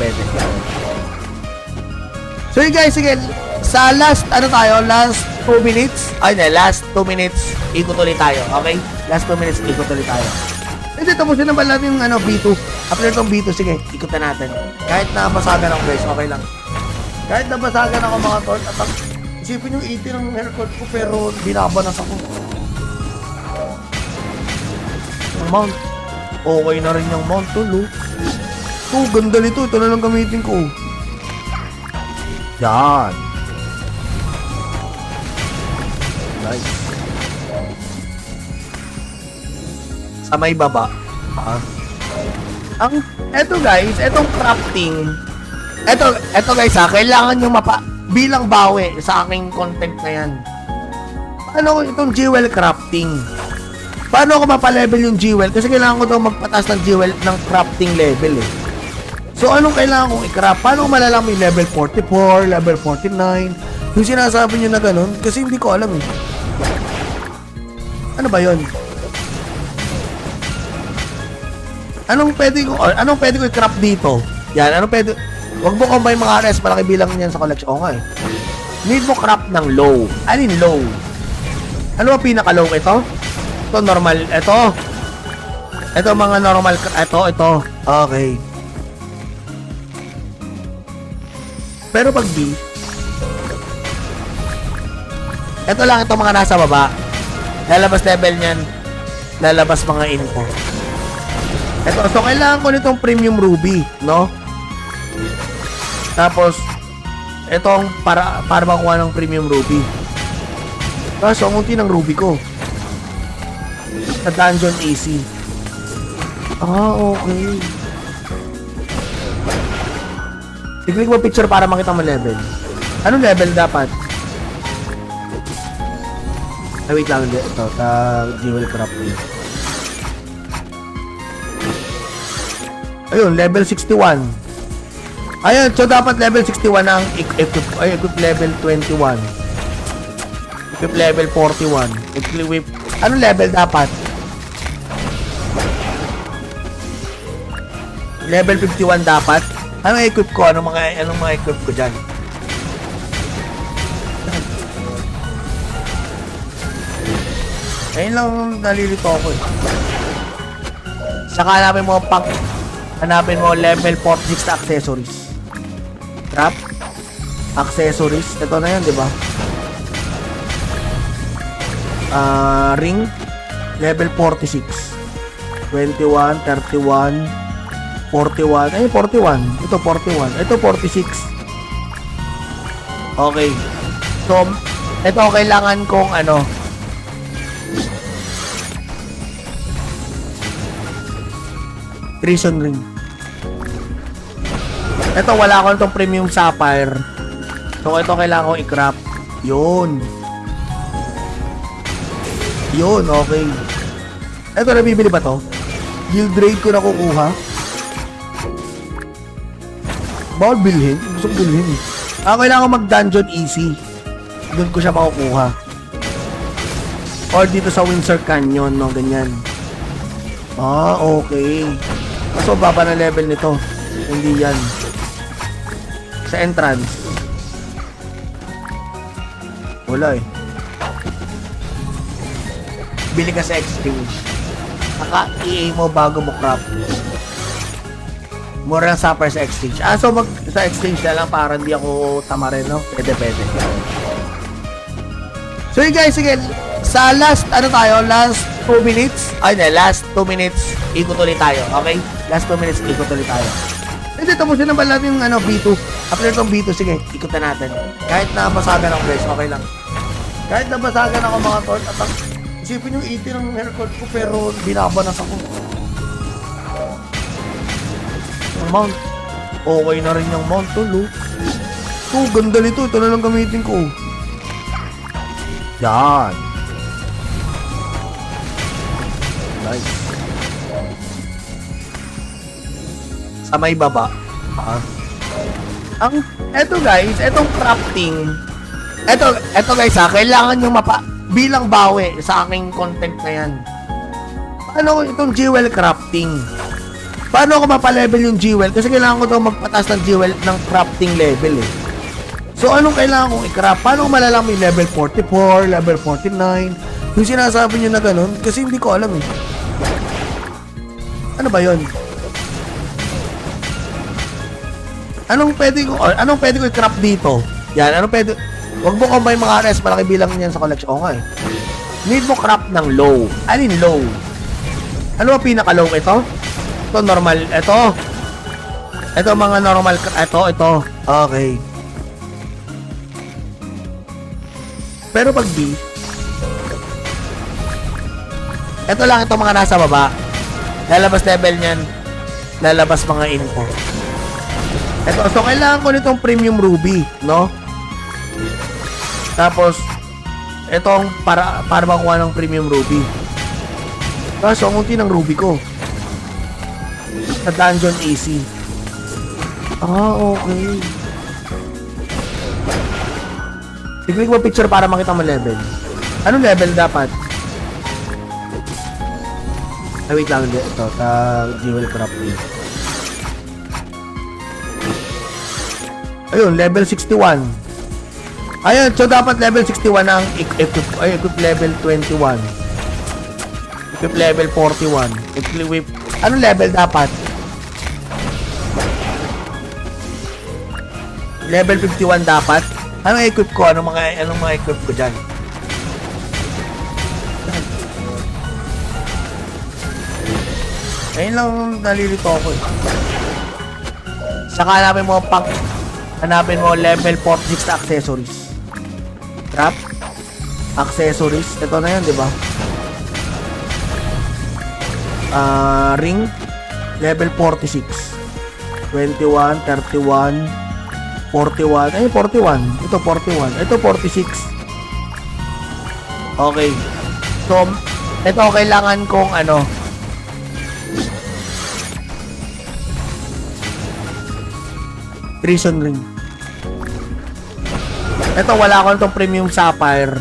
So yun guys, sige. Sa last, last 2 minutes. Last 2 minutes, ikot ulit tayo. Okay? Last 2 minutes, ikot ulit tayo. Hindi, tapusin naman natin yung B2. After itong B2, sige, ikot na natin. Kahit nabasagan ako guys, okay lang. Kahit nabasagan ako mga tol, at isipin yung 80 ng haircut ko pero binabanas ako. Ang mount. Okay na rin yung mount tol, oh. Ito, ganda nito. Ito na lang gamitin ko. Yan. Nice. Sa may baba. Eto guys, etong crafting. Eto guys kailangan nyo bilang bawi sa aking content na yan. Paano itong jewel crafting? Paano ako mapalevel yung jewel? Kasi kailangan ko daw magpatas ng jewel ng crafting level eh. So anong kailangan kong i-craft? Paano ko malalaman yung level 44, level 49? Yung sinasabi nyo na ganun? Kasi hindi ko alam eh. Ano ba yun? Anong pwede ko i-craft dito? Yan, wag mo combine mga RS, malaki bilang niyan sa collection. Nga eh. Need mo craft ng low. Alin low? Ano ba pinaka-low ito? Ito normal, ito mga normal, ito. Okay. Pero pag B, ito lang, ito mga nasa baba. Lalabas level niyan. Lalabas mga info. So kailangan ko nitong premium ruby, no? Tapos, itong para makuha ng premium ruby. Kaso, ang unti ng ruby ko. Sa dungeon AC. Okay. I-click mo picture para makita mo level. Anong level dapat? Wait lang. Ito, jewel crafting. Ayun, level 61. Ayun, so dapat level 61 ang equip level 21. Equip level 41. Equip, anong level dapat? Level 51 dapat? Anong equip ko? Anong mga equip ko dyan? Ayun lang nalilito ako eh. Saka hanapin mo level 46 na accessories. Trap, accessories, ito na yan, di ba? Ring, level 46. 21, 31, 41. Ay, 41. Ito, 41. Ito, 46. Okay. So, ito kailangan kong prison ring. Ito, wala akong itong premium sapphire. So, ito kailangan kong i-craft. Yun. Yun, okay. Ito, nabibili ba to? Guild rate ko na kukuha. Bawal bilhin? Gusto ko bilhin eh. Kailangan ko mag-dungeon easy. Doon ko siya makukuha. Or dito sa Windsor Canyon, no? Ganyan. Okay. Kaso baba na level nito. Hindi yan. Sa entrance. Wala eh. Bili ka sa exchange. Naka-EA mo bago mo crop. Mura lang supper sa exchange. So mag sa exchange na lang para hindi ako tamarin, no? Pwede. So yun guys, sige. Sa last, last 2 minutes. Last 2 minutes, ikot ulit tayo. Okay? Last 2 minutes, ikot ulit tayo. Hindi, tapusin na ba natin yung B2? After itong B2, sige, ikot na natin. Kahit nabasagan ako guys, okay lang. Kahit nabasagan ako mga tol, at isipin yung 80 ng haircut ko, pero binabanas ako. Ang mount, okay na rin yung mount tol, oh. Ito, ganda nito, ito na lang gamitin ko. Yan. Nice. Sa may baba. Eto guys, etong crafting. Eto guys kailangan nyo bilang bawi sa aking content na yan. Paano itong jewel crafting? Paano ako mapalevel yung jewel? Kasi kailangan ko daw magpatas ng jewel ng crafting level eh. So anong kailangan kong i-craft? Paano ko malalaman yung level 44, level 49? Yung sinasabi nyo na ganun? Kasi hindi ko alam eh. Ano ba yun? Anong pwede ko i-craft dito? Yan, anong pwede? Huwag mo combine mga RS, malaki bilang niyan sa collection. Oo nga eh. Need mo craft ng low. Alin low? Ano ba pinaka-low ito? Ito normal. Ito mga normal. Ito. Okay. Pero pag B, ito lang ito mga nasa baba. Lalabas level niyan. Lalabas mga info. Ito, so kailangan ko nitong premium ruby, no? Tapos itong para makuha ng premium ruby. Kaso ang unti ng ruby ko. Sa dungeon AC. Okay. Tignan mo picture para makita mo level. Anong level dapat? Wait lang. Ito, jewel crafting. Ayun, level 61. Ayun, so dapat level 61 ang equip level 21. Equip level 41. Equip, anong level dapat? Level 51 dapat? Anong equip ko? Anong mga equip ko dyan? Ayun lang nalilito ako eh. Saka hanapin mo level 46 na accessories. Trap, accessories. Ito na yun, di ba? Ring, level 46. 21, 31, 41. Ay, 41. Ito, 41. Ito, 46. Okay. So, ito, kailangan kong prison ring. Ito, wala akong itong premium sapphire.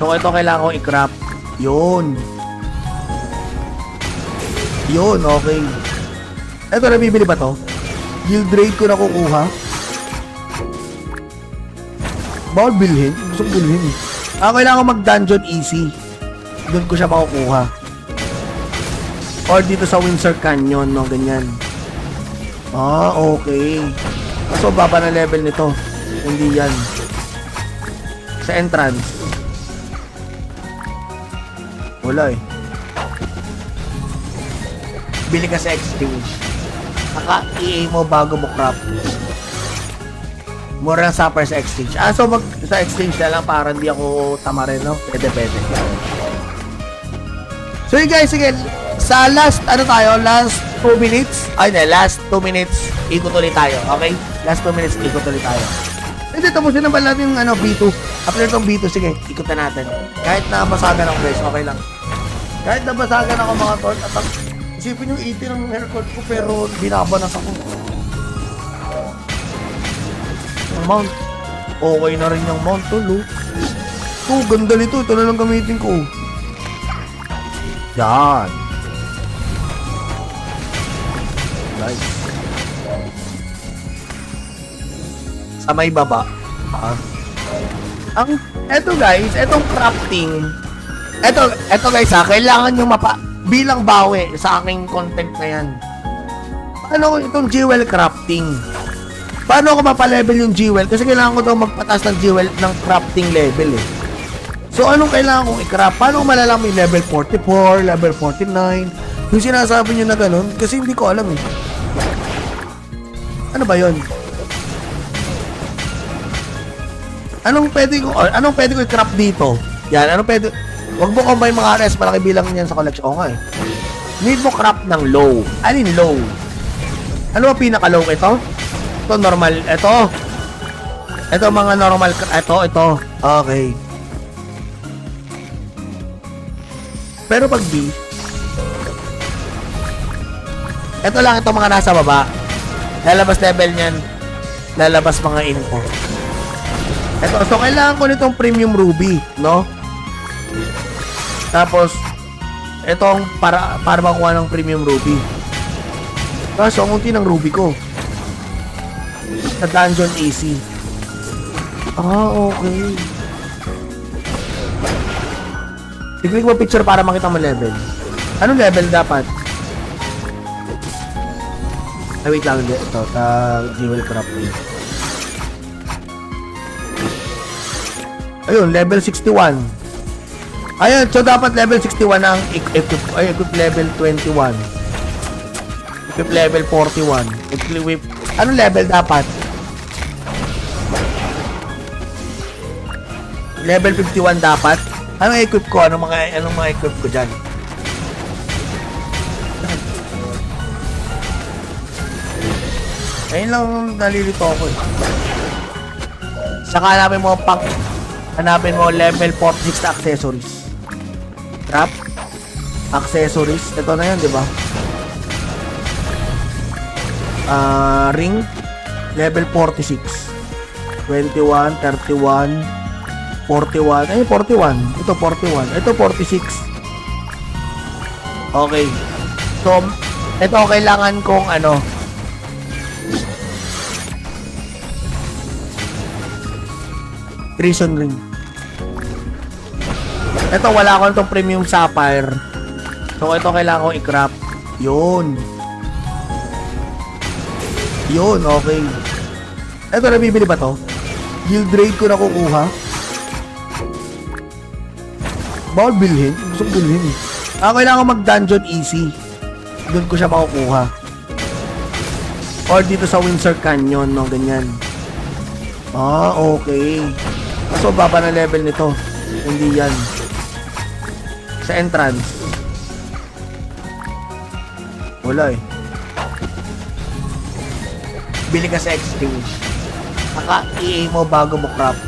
So, ito kailangan kong i-craft. Yun, okay. Ito, nabibili ba to? Guild rate ko nakukuha. Bawal bilhin. Gusto ko bilhin eh. Kailangan ko mag-dungeon easy. Doon ko siya makukuha. Or dito sa Windsor Canyon, no? Ganyan. Okay. So, baba na level nito. Hindi yan. Sa entrance. Wala eh. Bili ka sa exchange. Naka-EA mo bago mo craft. Mura lang supper sa exchange. So mag sa exchange na lang para hindi ako tamarin, no? Pwede. So yun guys, sige. Sa last, last 2 minutes. Last 2 minutes, ikot ulit tayo. Okay? Last 2 minutes, ikot ulit tayo. Hindi, tapusin na ba natin yung B2? After itong B2, sige, ikot na natin. Kahit nabasagan ako guys, okay lang. Kahit nabasagan ako mga tol, at isipin yung 80 ng haircut ko, pero binabanas ako. Ang mount, okay na rin yung mount tol, oh. Ito, ganda nito, ito na lang gamitin ko. Yan. Nice. Sa may baba. Eto guys, etong crafting, eto guys kailangan nyo bilang bawi sa aking content na yan. Paano ko itong jewel crafting? Paano ko mapalevel yung jewel? Kasi kailangan ko daw magpatas ng jewel ng crafting level eh. So anong kailangan kong i-craft? Paano ko malalaman yung level 44, level 49? Yung sinasabi nyo na ganun? Kasi hindi ko alam eh. Ano ba yun? Anong pwede ko i-craft dito? Yan, anong pwede? Huwag mo combine mga RS, malaki bilang niyan sa collection. Oo nga eh. Need mo craft ng low. Alin low? Ano ba pinaka-low ito? Ito normal. Ito mga normal. Ito. Okay. Pero pag B, ito lang ito mga nasa baba. Lalabas level niyan. Lalabas mga info. Ito, so kailangan ko nitong premium ruby, no? Tapos, itong para makuha ng premium ruby. Kaso, ang unti ng ruby ko. Sa dungeon AC. Okay. I-click mo picture para makita mo level. Anong level dapat? Ay, wait lang. Ito, sa jewel crafting. Ayun, level 61. Ayun, so dapat level 61 ang equip level 21. Equip level 41. Equip, anong level dapat? Level 51 dapat? Anong equip ko? Anong mga equip ko dyan? Ayun lang nalilito ako eh. Saka hanapin mo level 46 na accessories. Trap, accessories, ito na yan, di ba? Ring, level 46, 21, 31, 41, ay 41, ito 41, ito 46. Okay. So, ito kailangan kong prison ring. Ito, wala akong itong premium sapphire. So, ito kailangan ko i-craft. Yun, okay. Ito, nabibili ba to? Guild rate ko nakukuha. Bawal bilhin? Gusto ko bilhin eh. Kailangan ko mag-dungeon easy. Doon ko siya makukuha. Or dito sa Windsor Canyon, no? Ganyan. Okay. So, baba na level nito. Hindi yan. Sa entrance. Wala eh. Bili ka sa exchange. Naka-EA mo bago mo craft.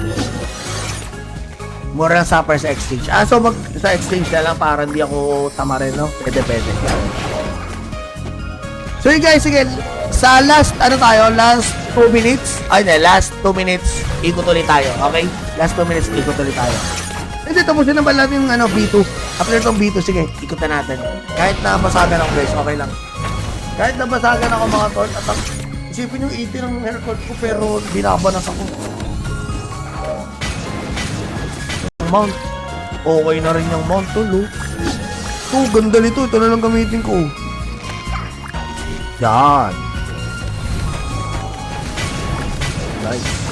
Mura lang supper sa exchange. So sa exchange na lang para hindi ako tamarin, no? Pwede. So yun guys, sige. Sa last 2 minutes. Last 2 minutes, ikot ulit tayo. Okay? Last 2 minutes, ikot ulit tayo. Hindi, tapusin na ba natin yung B2? After itong B2, sige, ikot na natin. Kahit nabasagan ako guys, okay lang. Kahit nabasagan ako mga tol, at isipin yung 80 ng haircut ko pero binabanas ako. Mount, okay na rin yung mount tol, oh. Ganda nito, ito na lang gamitin ko. Yan. Nice.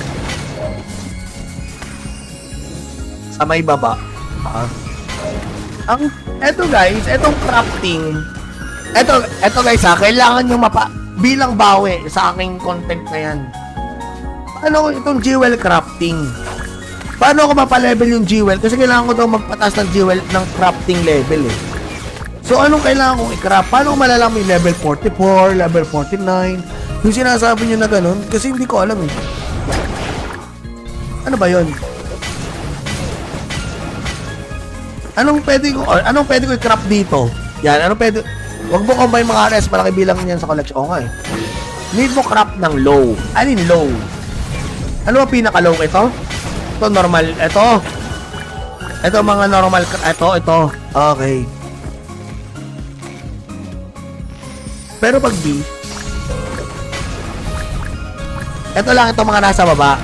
Sa may baba. Eto guys, etong crafting. Eto guys kailangan nyo bilang bawi sa aking content na yan. Paano ko itong jewel crafting? Paano ko mapalevel yung jewel? Kasi kailangan ko daw magpatas ng jewel ng crafting level eh. So anong kailangan kong i-craft? Paano ko malalaman yung level 44, level 49? Yung sinasabi nyo na ganun? Kasi hindi ko alam eh. Ano ba yun? Anong pwede ko i-craft dito? Yan, huwag mo combine mga RS, malaki bilang niyan sa collection. Oo nga eh. Need mo craft ng low. Alin low? Ano ba pinaka-low ito? Ito normal. Ito mga normal. Ito. Okay. Pero pag B, ito lang ito mga nasa baba.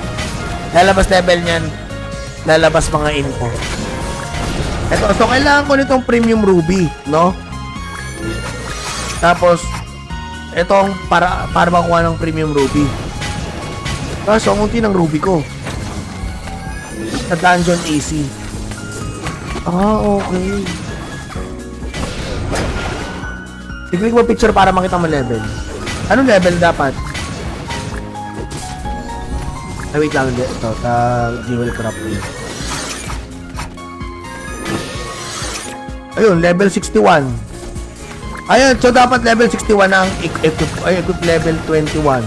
Lalabas level niyan. lalabas mga info. Ito, so kailangan ko nitong premium ruby, no? Tapos, itong para makuha ng premium ruby. Kaso, ang unti ng ruby ko. Sa dungeon AC. Okay. I-click mo picture para makita mo level. Anong level dapat? Wait lang, ito, jewel crafting. Ayun, level 61. Ayun, so dapat level 61 ang equip level 21.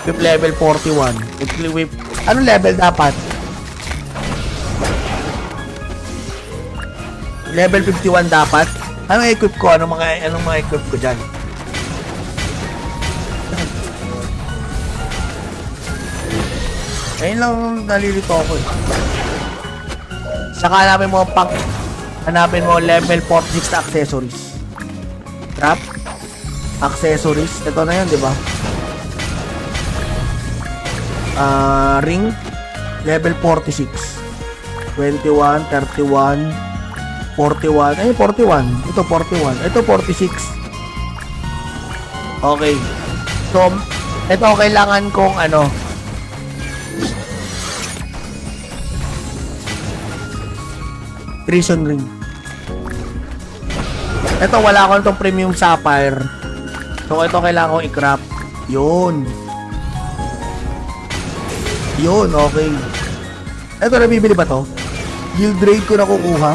Equip level 41. Equip, anong level dapat? Level 51 dapat? Anong equip ko? Anong mga equip ko dyan? Ayun lang nalilito ako eh. Saka hanapin mo level 46 na accessories. Trap, accessories, ito na yun, di ba? Ring, level 46, 21, 31, 41, ay 41, ito 41, ito 46. Okay. So, ito kailangan kong prison ring. Ito, wala ko itong premium sapphire. So, ito kailangan kong i-craft. Yun, okay. Ito, nabibili ba to? Guild raid ko nakukuha.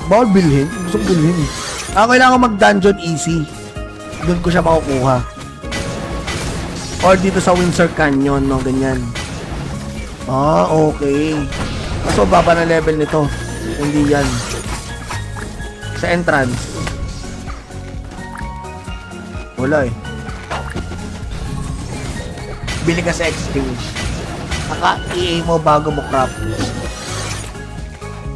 Bawal bilhin? Gusto kong bilhin eh. Kailangan ko mag-dungeon easy. Doon ko siya makukuha. Or dito sa Windsor Canyon, no? Ganyan. Okay. Kaso baba na level nito. Hindi yan. Sa entrance. Wala eh. Bili ka sa exchange. Naka-EA mo bago mo craft.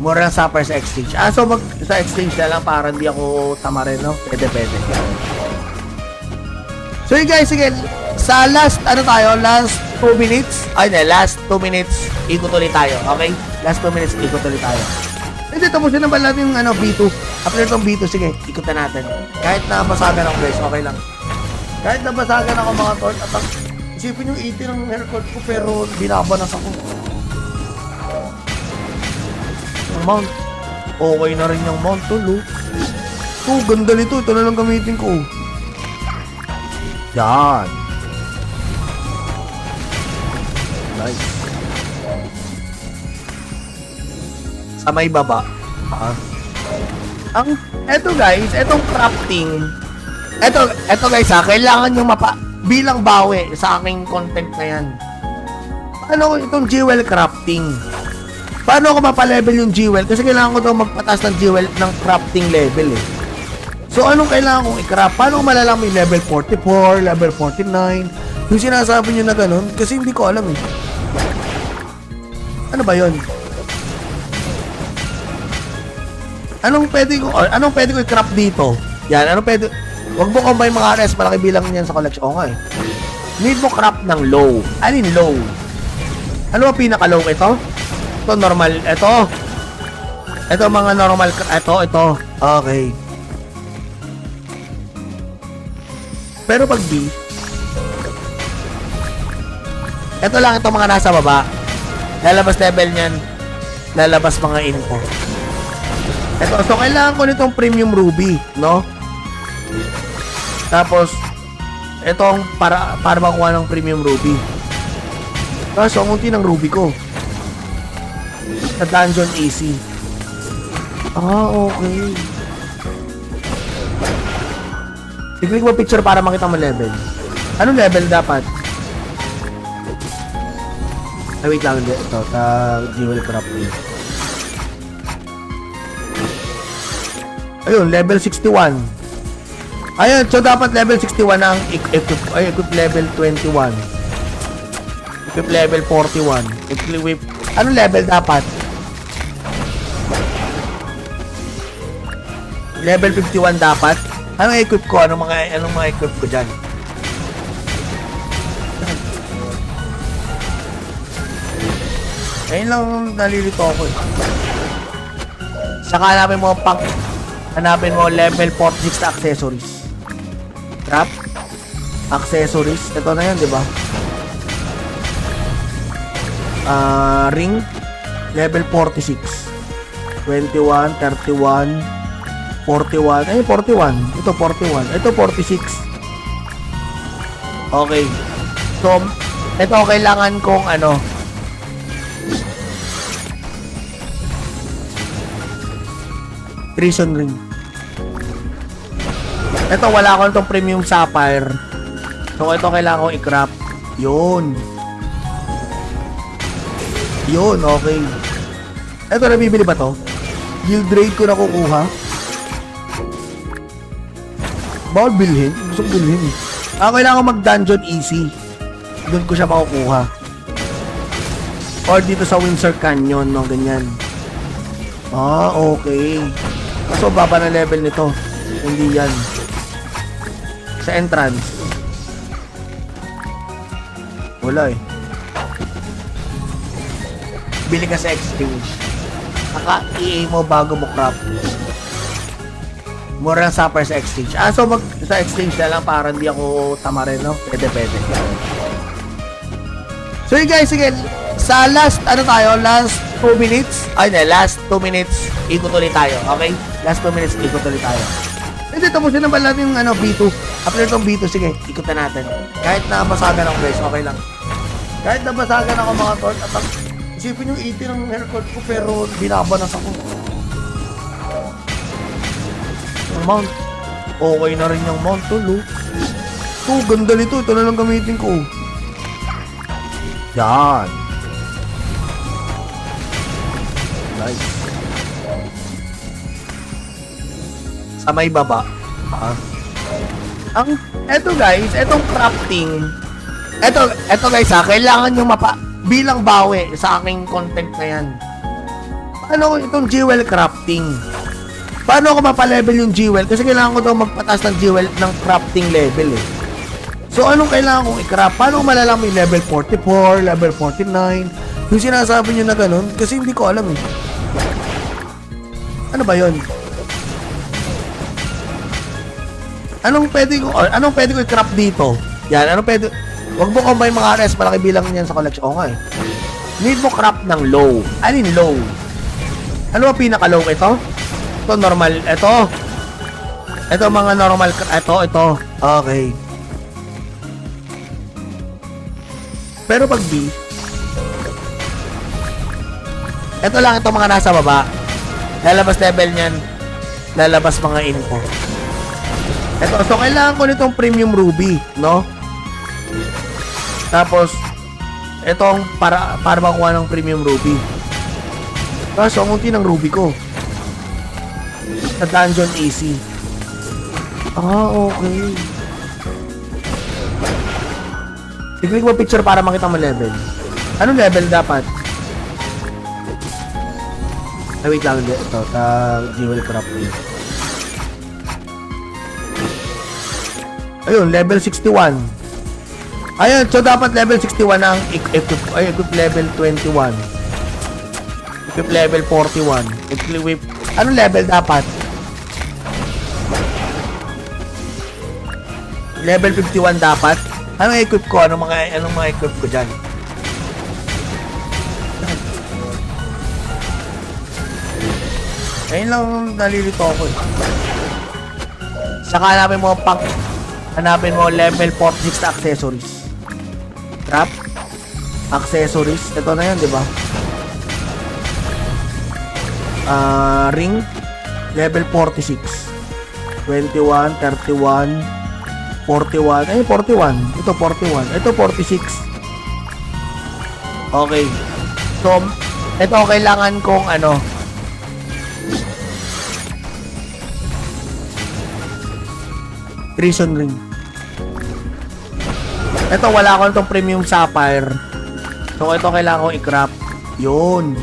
Mura lang sapphire sa exchange. So sa exchange na lang para hindi ako tamarin, no? Pwede. So yun guys, again, sa last, last 2 minutes, last 2 minutes, ikot ulit tayo, okay? Last 2 minutes, ikot ulit tayo. Hindi, tapusin na ba natin yung B2? After itong B2, sige, ikot na natin. Kahit nabasagan ako guys, okay lang. Kahit nabasagan ako mga tol, at isipin yung 80 ng haircut ko, pero binabanas ako. Mount, okay na rin yung mount tol, oh. Ganda nito, ito na lang gamitin ko. Yan. Nice. Sa may baba. Eto guys, etong crafting. Eto guys kailangan nyo bilang bawi sa aking content na yan. Paano itong jewel crafting? Paano ko mapalevel yung jewel? Kasi kailangan ko daw magpatas ng jewel ng crafting level eh. So, anong kailangan kong i-craft? Paano ko malalaman yung level 44, level 49? Yung sinasabi nyo na ganun? Kasi hindi ko alam eh. Ano ba yun? Anong pwede ko i-craft dito? Yan, anong pwede... Huwag mo combine mga RS, malaki bilang yan sa collection. Oo nga eh. Need mo craft ng low. Alin low? Ano ba pinaka-low? Ito? Ito normal. Ito mga normal. Ito. Okay. Pero pag B, ito lang itong mga nasa baba. Lalabas level niyan. Lalabas mga info. Ito, so kailangan ko nitong premium ruby, no? Tapos, itong para makuha ng premium ruby. Kaso, ang unti ng ruby ko. Sa dungeon AC. Okay. I-click mo picture para makita mo level. Anong level dapat? Wait lang, ito, jewel crafting. Ayun, level 61. Ayun, so dapat level 61 ang equip level 21. Equip level 41. Equip, anong level dapat? Level 51 dapat? Anong equip ko? Anong mga equip ko dyan? Ngayon lang nalilito ako eh. Saka hanapin mo level 46 na accessories. Trap. Accessories. Ito na yan, di ba? Ring. Level 46. 21, 31, 41. Ay, 41. Ito, 41. Ito, 46. Okay. So, ito kailangan kong ano. Prison ring. Ito, wala ko itong premium sapphire. So, ito kailangan kong i-craft. Yun. Yun, okay. Ito, nabibili ba to? Guild rate ko na kukuha. Bawal bilhin? Gusto ko bilhin eh. Kailangan ko mag-dungeon easy. Doon ko siya makukuha. Or dito sa Windsor Canyon, no? Ganyan. Okay. Kaso baba na level nito. Hindi yan. Sa entrance. Wala eh. Bili ka sa exchange. Naka-EA mo bago mo craft. Mura lang supper sa exchange. So sa exchange na lang para hindi ako tamarin, no? Pwede. So yun guys, sige. Sa last, last 2 minutes. Last 2 minutes, ikot ulit tayo. Okay? Last 2 minutes, ikot ulit tayo. Hindi, tapusin na ba natin yung B2? After itong B2, sige, ikot na natin. Kahit nabasagan ako guys, okay lang. Kahit nabasagan ako mga tol, at isipin yung 80 ng haircut ko, pero binabanas ako. Yung mount, okay na rin yung mount tol, oh. Ganda nito, ito na lang gamitin ko. Yan. Nice. Sa may baba. Eto guys, etong crafting. Eto guys kailangan nyo bilang bawi sa aking content na yan. Paano itong jewel crafting? Paano ako mapa-level yung jewel? Kasi kailangan ko daw magpatas ng jewel ng crafting level eh. So anong kailangan kong i-craft? Paano ko malalaman yung level 44, level 49? Yung sinasabi nyo na ganun? Kasi hindi ko alam eh. Ano ba yun? Anong pwede ko i-craft dito? Yan, anong pwede... Huwag mo combine mga RS, malaki bilang niyan sa collection. Oo nga eh. Need mo craft ng low. Alin low? Ano ba pinaka-low? Ito? Ito normal. Ito mga normal. Ito. Okay. Pero pag B, ito lang itong mga nasa baba. Lalabas level niyan. Lalabas mga info. Ito, so kailangan ko nitong premium ruby, no? Tapos, itong para makuha ng premium ruby. Kaso, ang unti ng ruby ko. Sa dungeon easy. Okay. I-click mo picture para makita mo level. Anong level dapat? Wait lang. Ito, jewel crafting. Ayun, level 61. Ayun, so dapat level 61 ang equip level 21. Equip level 41. Equip, anong level dapat? Level 51 dapat? Anong equip ko? Anong mga equip ko dyan? Ayun lang nalilito ako eh. Saka hanapin mo level 46 na accessories. Trap. Accessories. Ito na yan, di ba? Ring. Level 46. 21, 31, 41. Ay, 41. Ito, 41. Ito, 46. Okay. So, ito kailangan kong prison ring. Ito, wala ko itong premium sapphire. So, ito kailangan kong i-craft. Yun.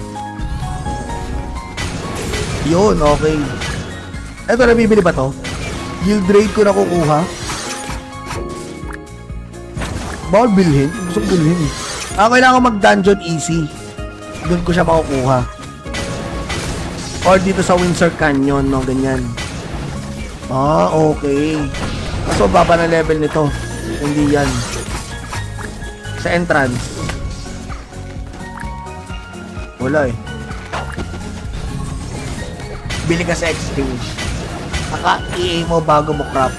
Yun, okay. Ito, nabibili ba to? Guild rate ko na kukuha. Bawal bilhin? Gusto ko bilhin eh. Kailangan ko mag-dungeon easy. doon ko siya makukuha. Or dito sa Windsor Canyon, no, ganyan. Ah, okay. So, baba na level nito. Hindi yan. Sa entrance. Wala eh. Bili ka sa exchange. Naka-EA mo bago mo craft.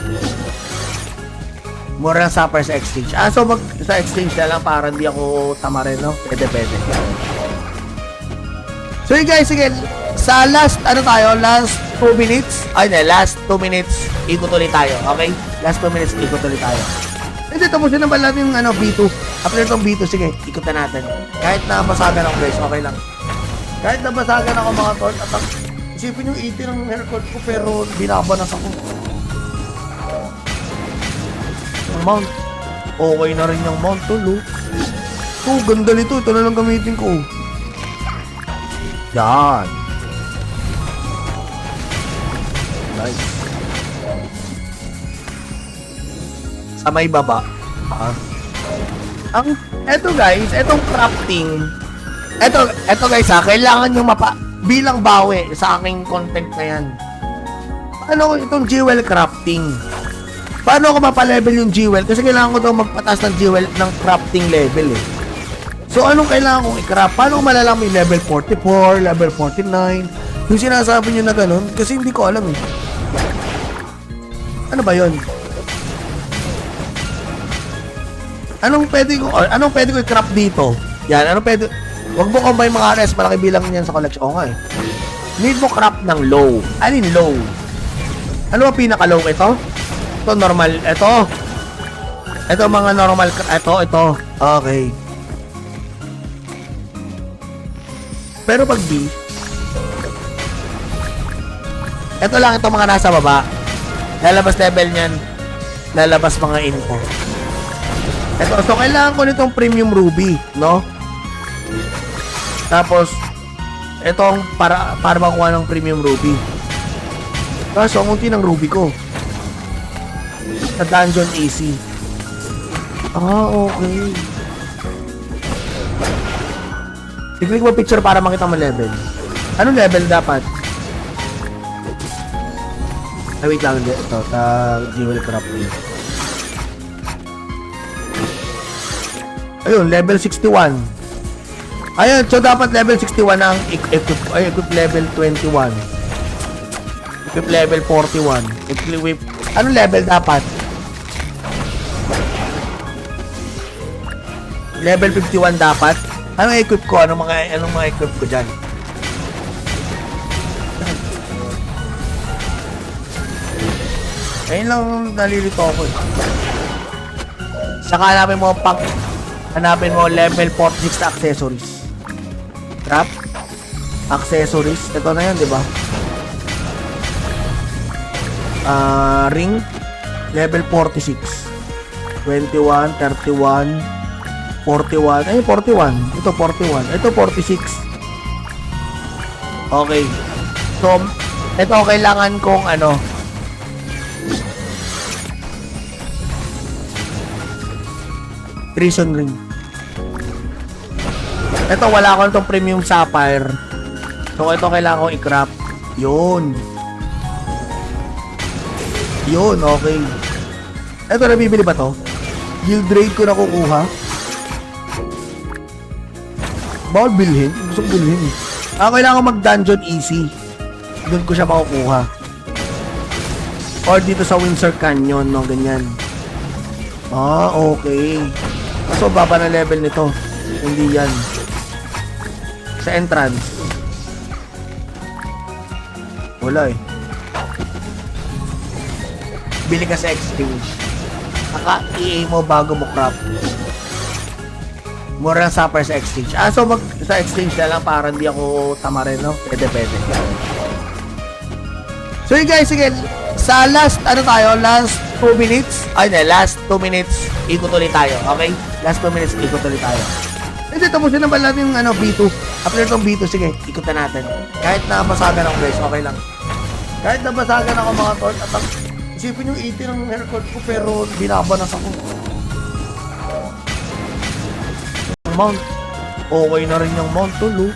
Mura lang supper sa exchange. Ah, so sa exchange na lang para hindi ako tamarin, no? Pwede. So yun guys, sige. Sa last, last 2 minutes. Ay, last 2 minutes, ikot ulit tayo. Okay? Last 2 minutes, ikot ulit tayo. Hindi, tapusin na ba natin yung B2? After itong B2, sige, ikot na natin. Kahit nabasagan ako guys, okay lang. Kahit nabasagan ako mga tol, at isipin yung 80 ng haircut ko, pero binabanas ako. Yung mount, okay na rin yung mount tol, oh. Oh, ganda nito, ito na lang gamitin ko. Yan. Nice. Sa may baba. Eto guys, etong crafting. Eto guys kailangan nyo bilang bawi sa aking content na yan. Paano itong jewel crafting? Paano ko mapalevel yung jewel? Kasi kailangan ko daw magpatas ng jewel ng crafting level eh. So anong kailangan kong i-craft? Paano ko malalaman yung level 44, level 49? Yung sinasabi nyo na ganun? Kasi hindi ko alam eh. Ano ba yun? Anong pwede ko i-craft dito? Yan, anong pwede... Huwag mo combine mga RS, malaki bilang niyan sa collection. Oo nga eh. Need mo craft ng low. Alin low? Ano ba pinaka-low? Ito? Ito normal. Ito mga normal. Ito. Okay. Pero pag B, ito lang itong mga nasa baba. Lalabas level niyan. Lalabas mga info. Ito, so kailangan ko nitong premium ruby, no? Tapos itong para makuha ng premium ruby. Kaso ang unti ng ruby ko. Sa dungeon AC. Ah, okay. I-click mo picture para makita mo level. Anong level dapat? Ay, wait lang. Ito, jewel crafting. Ayun, level 61. Ayun, so dapat level 61 ang equip level 21. Equip level 41. Equip, anong level dapat? Level 51 dapat? Anong equip ko? Anong mga equip ko dyan? Ayun lang nalilito ako eh. Saka hanapin mo level 46 na accessories. Trap? Accessories. Ito na yan, di ba? Ring. Level 46. 21, 31, 41. Ay, 41. Ito, 41. Ito, 46. Okay. So, ito kailangan kong Prison ring. Ito, wala ko itong premium sapphire. So, ito kailangan kong i-craft. Yun, okay. Ito, nabibili ba to? Guild raid ko nakukuha. Bawal bilhin? Gusto ko bilhin eh. Kailangan ko mag-dungeon easy. Doon ko siya makukuha. Or dito sa Windsor Canyon, no, ganyan. Ah, okay. So, baba na level nito. Hindi yan. Sa entrance. Wala eh. Bili ka sa exchange. Naka-EA mo bago mo craft. Mura lang supper sa exchange. Ah, so sa exchange na lang para hindi ako tamarin, no? Pwede. So yun guys, sige. Sa last, last 2 minutes. Ay, last 2 minutes, ikot ulit tayo. Okay? Last 2 minutes, ikot ulit tayo. Hindi, tapusin na ba natin yung B2? After itong B2, sige, ikot na natin. Kahit nabasagan ako guys, okay lang. Kahit nabasagan ako mga tol, at isipin yung 80 ng haircut ko, pero binabanas ako. Mount, Okay na rin yung mount, tol, oh.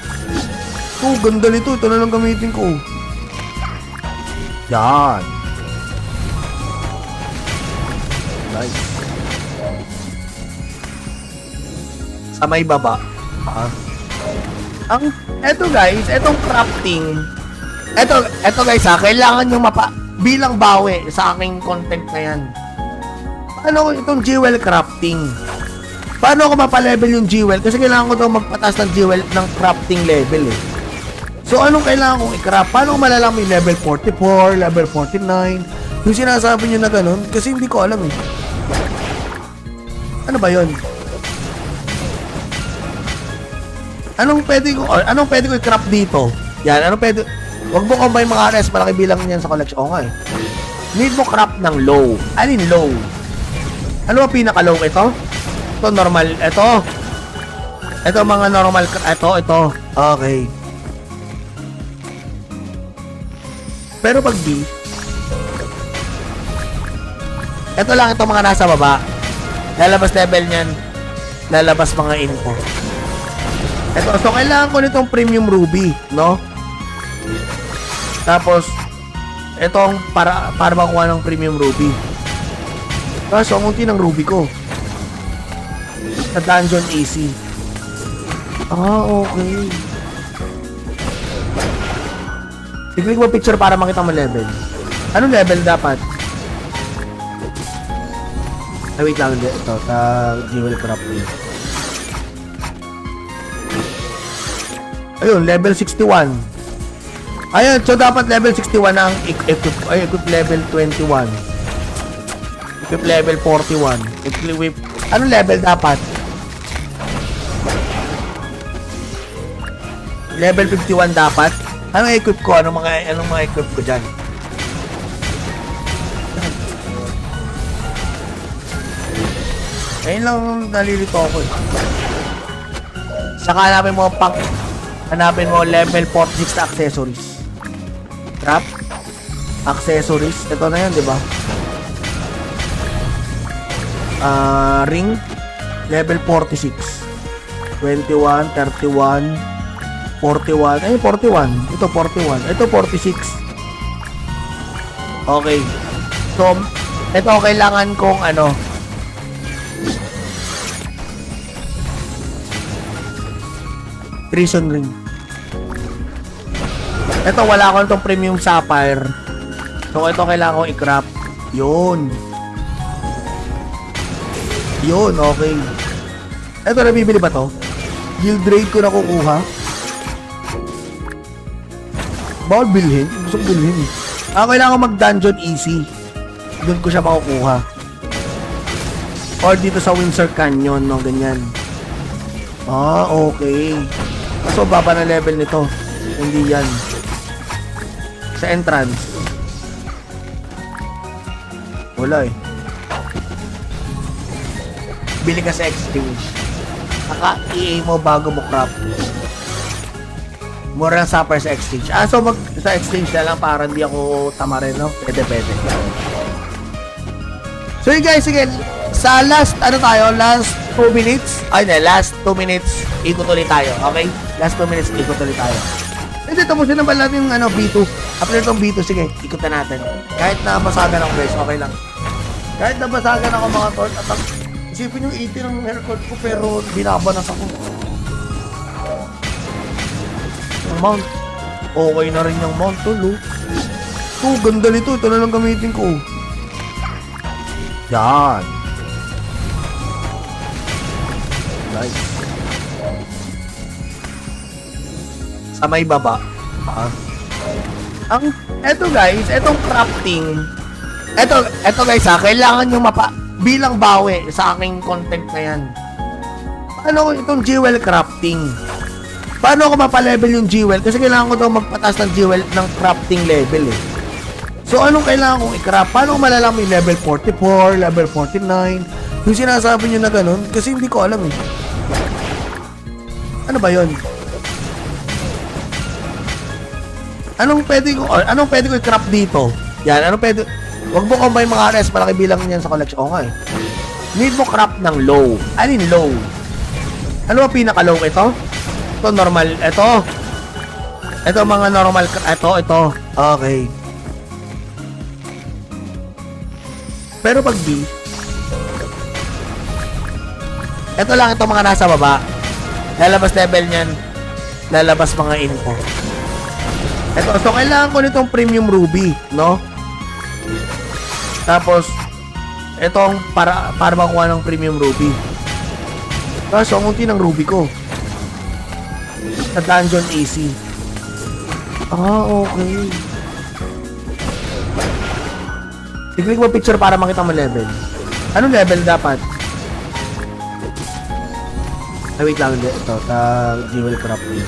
Oh, ganda nito. Ito na lang gamitin ko. Yan. Nice. Sa may baba. Eto guys, etong crafting. Eto guys kailangan nyo bilang bawi sa aking content na yan. Paano itong jewel crafting? Paano ko mapalevel yung jewel? Kasi kailangan ko daw magpataas ng jewel ng crafting level eh. So anong kailangan kong i-craft? Paano ko malalaman yung level 44, level 49? Yung sinasabi nyo na ganun? Kasi hindi ko alam eh. Ano ba yun? Anong pwede ko i-craft dito? Yan, anong pwede... Huwag mo combine mga RS, malaki bilang niyan sa collection. Oo nga eh. Need mo craft ng low. Alin low? Ano ba pinaka-low? Ito? Ito normal. Ito mga normal. Ito. Okay. Pero pag B, ito lang itong mga nasa baba. Lalabas level niyan. Lalabas mga info. Ito, so kailangan ko nitong premium ruby, no? Tapos, itong para makuha ng premium ruby. Kaso, ang unti ng ruby ko. Sa dungeon AC. Okay. I-click mo picture para makita mo level. Anong level dapat? Ay, wait lang. Ito, jewel crafting. Ayun, level 61. Ayun, so dapat level 61 ang equip level 21. Equip level 41. Equip, anong level dapat? Level 51 dapat? Anong equip ko? Anong mga equip ko dyan? Ayun lang nalilito ako eh. Saka hanapin mo level 46 na accessories. Trap? Accessories. Ito na yan, di ba? Ring. Level 46. 21, 31, 41. Ay, 41. Ito, 41. Ito, 46. Okay. So, ito kailangan kong prison ring. Ito, wala ko itong premium sapphire. So, ito kailangan kong i-craft. Yun, okay. Ito, nabibili ba to? Guild rate ko na kukuha. Bawal bilhin? Gusto ko bilhin eh. Kailangan ko mag-dungeon easy. Doon ko siya makukuha. Or dito sa Windsor Canyon, no? Ganyan. Okay. So, baba na level nito. Hindi yan. Sa entrance. Wala eh. Bili ka sa exchange. Naka-EA mo bago mo craft. Mura ng supper sa exchange. So sa exchange na lang para hindi ako tamarin, no? Pwede. So yun guys, again, sa last 2 minutes, last 2 minutes, ikot ulit tayo, okay? Last 2 minutes, ikot ulit tayo. Hindi, tapusin naman natin yung B2. After itong B2, sige, ikot na natin. Kahit na basagan ako guys, okay lang. Kahit na basagan ako mga tol, at isipin yung 80 ng haircut ko, pero binabanas ako. Ang mount, okay na rin yung mount, tol, oh. Oh, ganda nito, ito na lang gamitin ko. Yan. Nice. Sa may baba. Eto guys, etong crafting. Eto guys kailangan nyo bilang bawi sa aking content na yan. Paano itong jewel crafting? Paano ko mapalevel yung jewel? Kasi kailangan ko daw magpataas ng jewel ng crafting level eh. So anong kailangan kong i-craft? Paano ko malalaman yung level 44, level 49? Yung sinasabi nyo na ganun? Kasi hindi ko alam eh. Ano ba yun? Anong pwede ko i-craft dito? Yan, huwag mo combine mga RS, malaki bilang niyan sa collection. Oo nga eh. Need mo craft ng low. Alin low? Ano ba pinaka-low? Ito? Ito normal. Ito mga normal. Ito. Okay. Pero pag B, ito lang ito mga nasa baba. Lalabas level niyan. Lalabas mga info. Ito, so kailangan ko nitong premium ruby, no? Tapos, itong para makuha ng premium ruby. Kaso, ang unti ng ruby ko. Sa dungeon AC. Okay. I-click mo picture para makita mo level. Anong level dapat? Ay, wait lang. Ito, jewel crafting.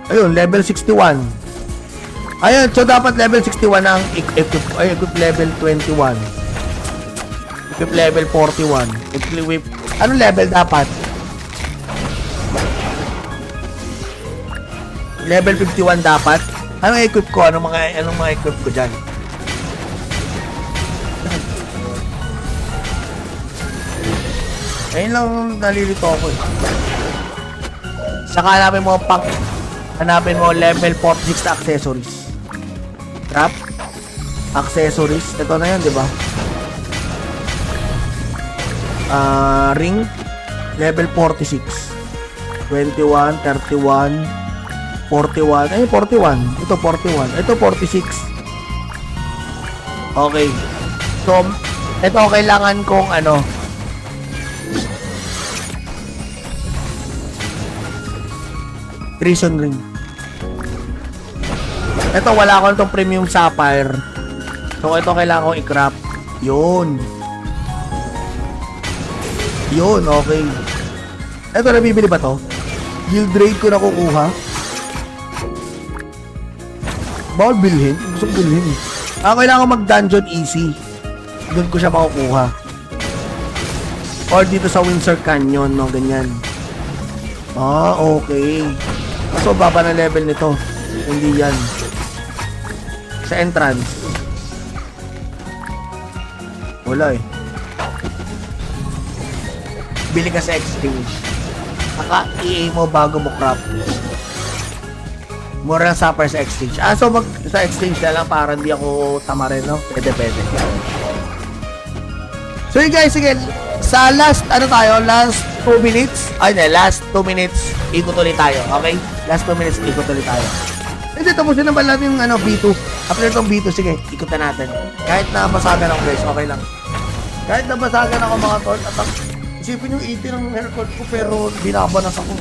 Ayun, level 61. Ayun, so dapat level 61 ang equip level 21. Equip level 41. Equip, anong level dapat? Level 51 dapat? Anong equip ko? Anong mga equip ko dyan? Ayun lang nalilito ako eh. Saka hanapin mo level 46 na accessories. Trap? Accessories. Ito na yan, di ba? Ring. Level 46. 21, 31, 41. Ay, 41. Ito, 41. Ito, 46. Okay. So, ito kailangan kong Prison ring. Ito, wala ko itong premium sapphire. So, ito kailangan kong i-craft. Yun, okay. Ito, nabibili ba to? Guild rate ko nakukuha. Bawal bilhin? Gusto ko bilhin eh. Kailangan ko mag-dungeon easy. Doon ko siya makukuha. Or dito sa Windsor Canyon, no? Ganyan. Okay. So, baba na level nito. Hindi yan. Sa entrance. Wala eh. Bili ka sa exchange. Naka-EA mo bago mo craft. Mura lang sapphire sa exchange. So sa exchange na lang para hindi ako tamarin, no? Pwede. So yun guys, sige. Sa last 2 minutes. Last 2 minutes, ikot ulit tayo. Okay? Last 2 minutes, ikot ulit tayo. Hindi, tapusin naman natin yung B2. After itong B2, sige, ikot na natin. Kahit na basagan ako guys, okay lang. Kahit na basagan ako mga tol, at isipin yung 80 ng haircut ko pero binabanas ako.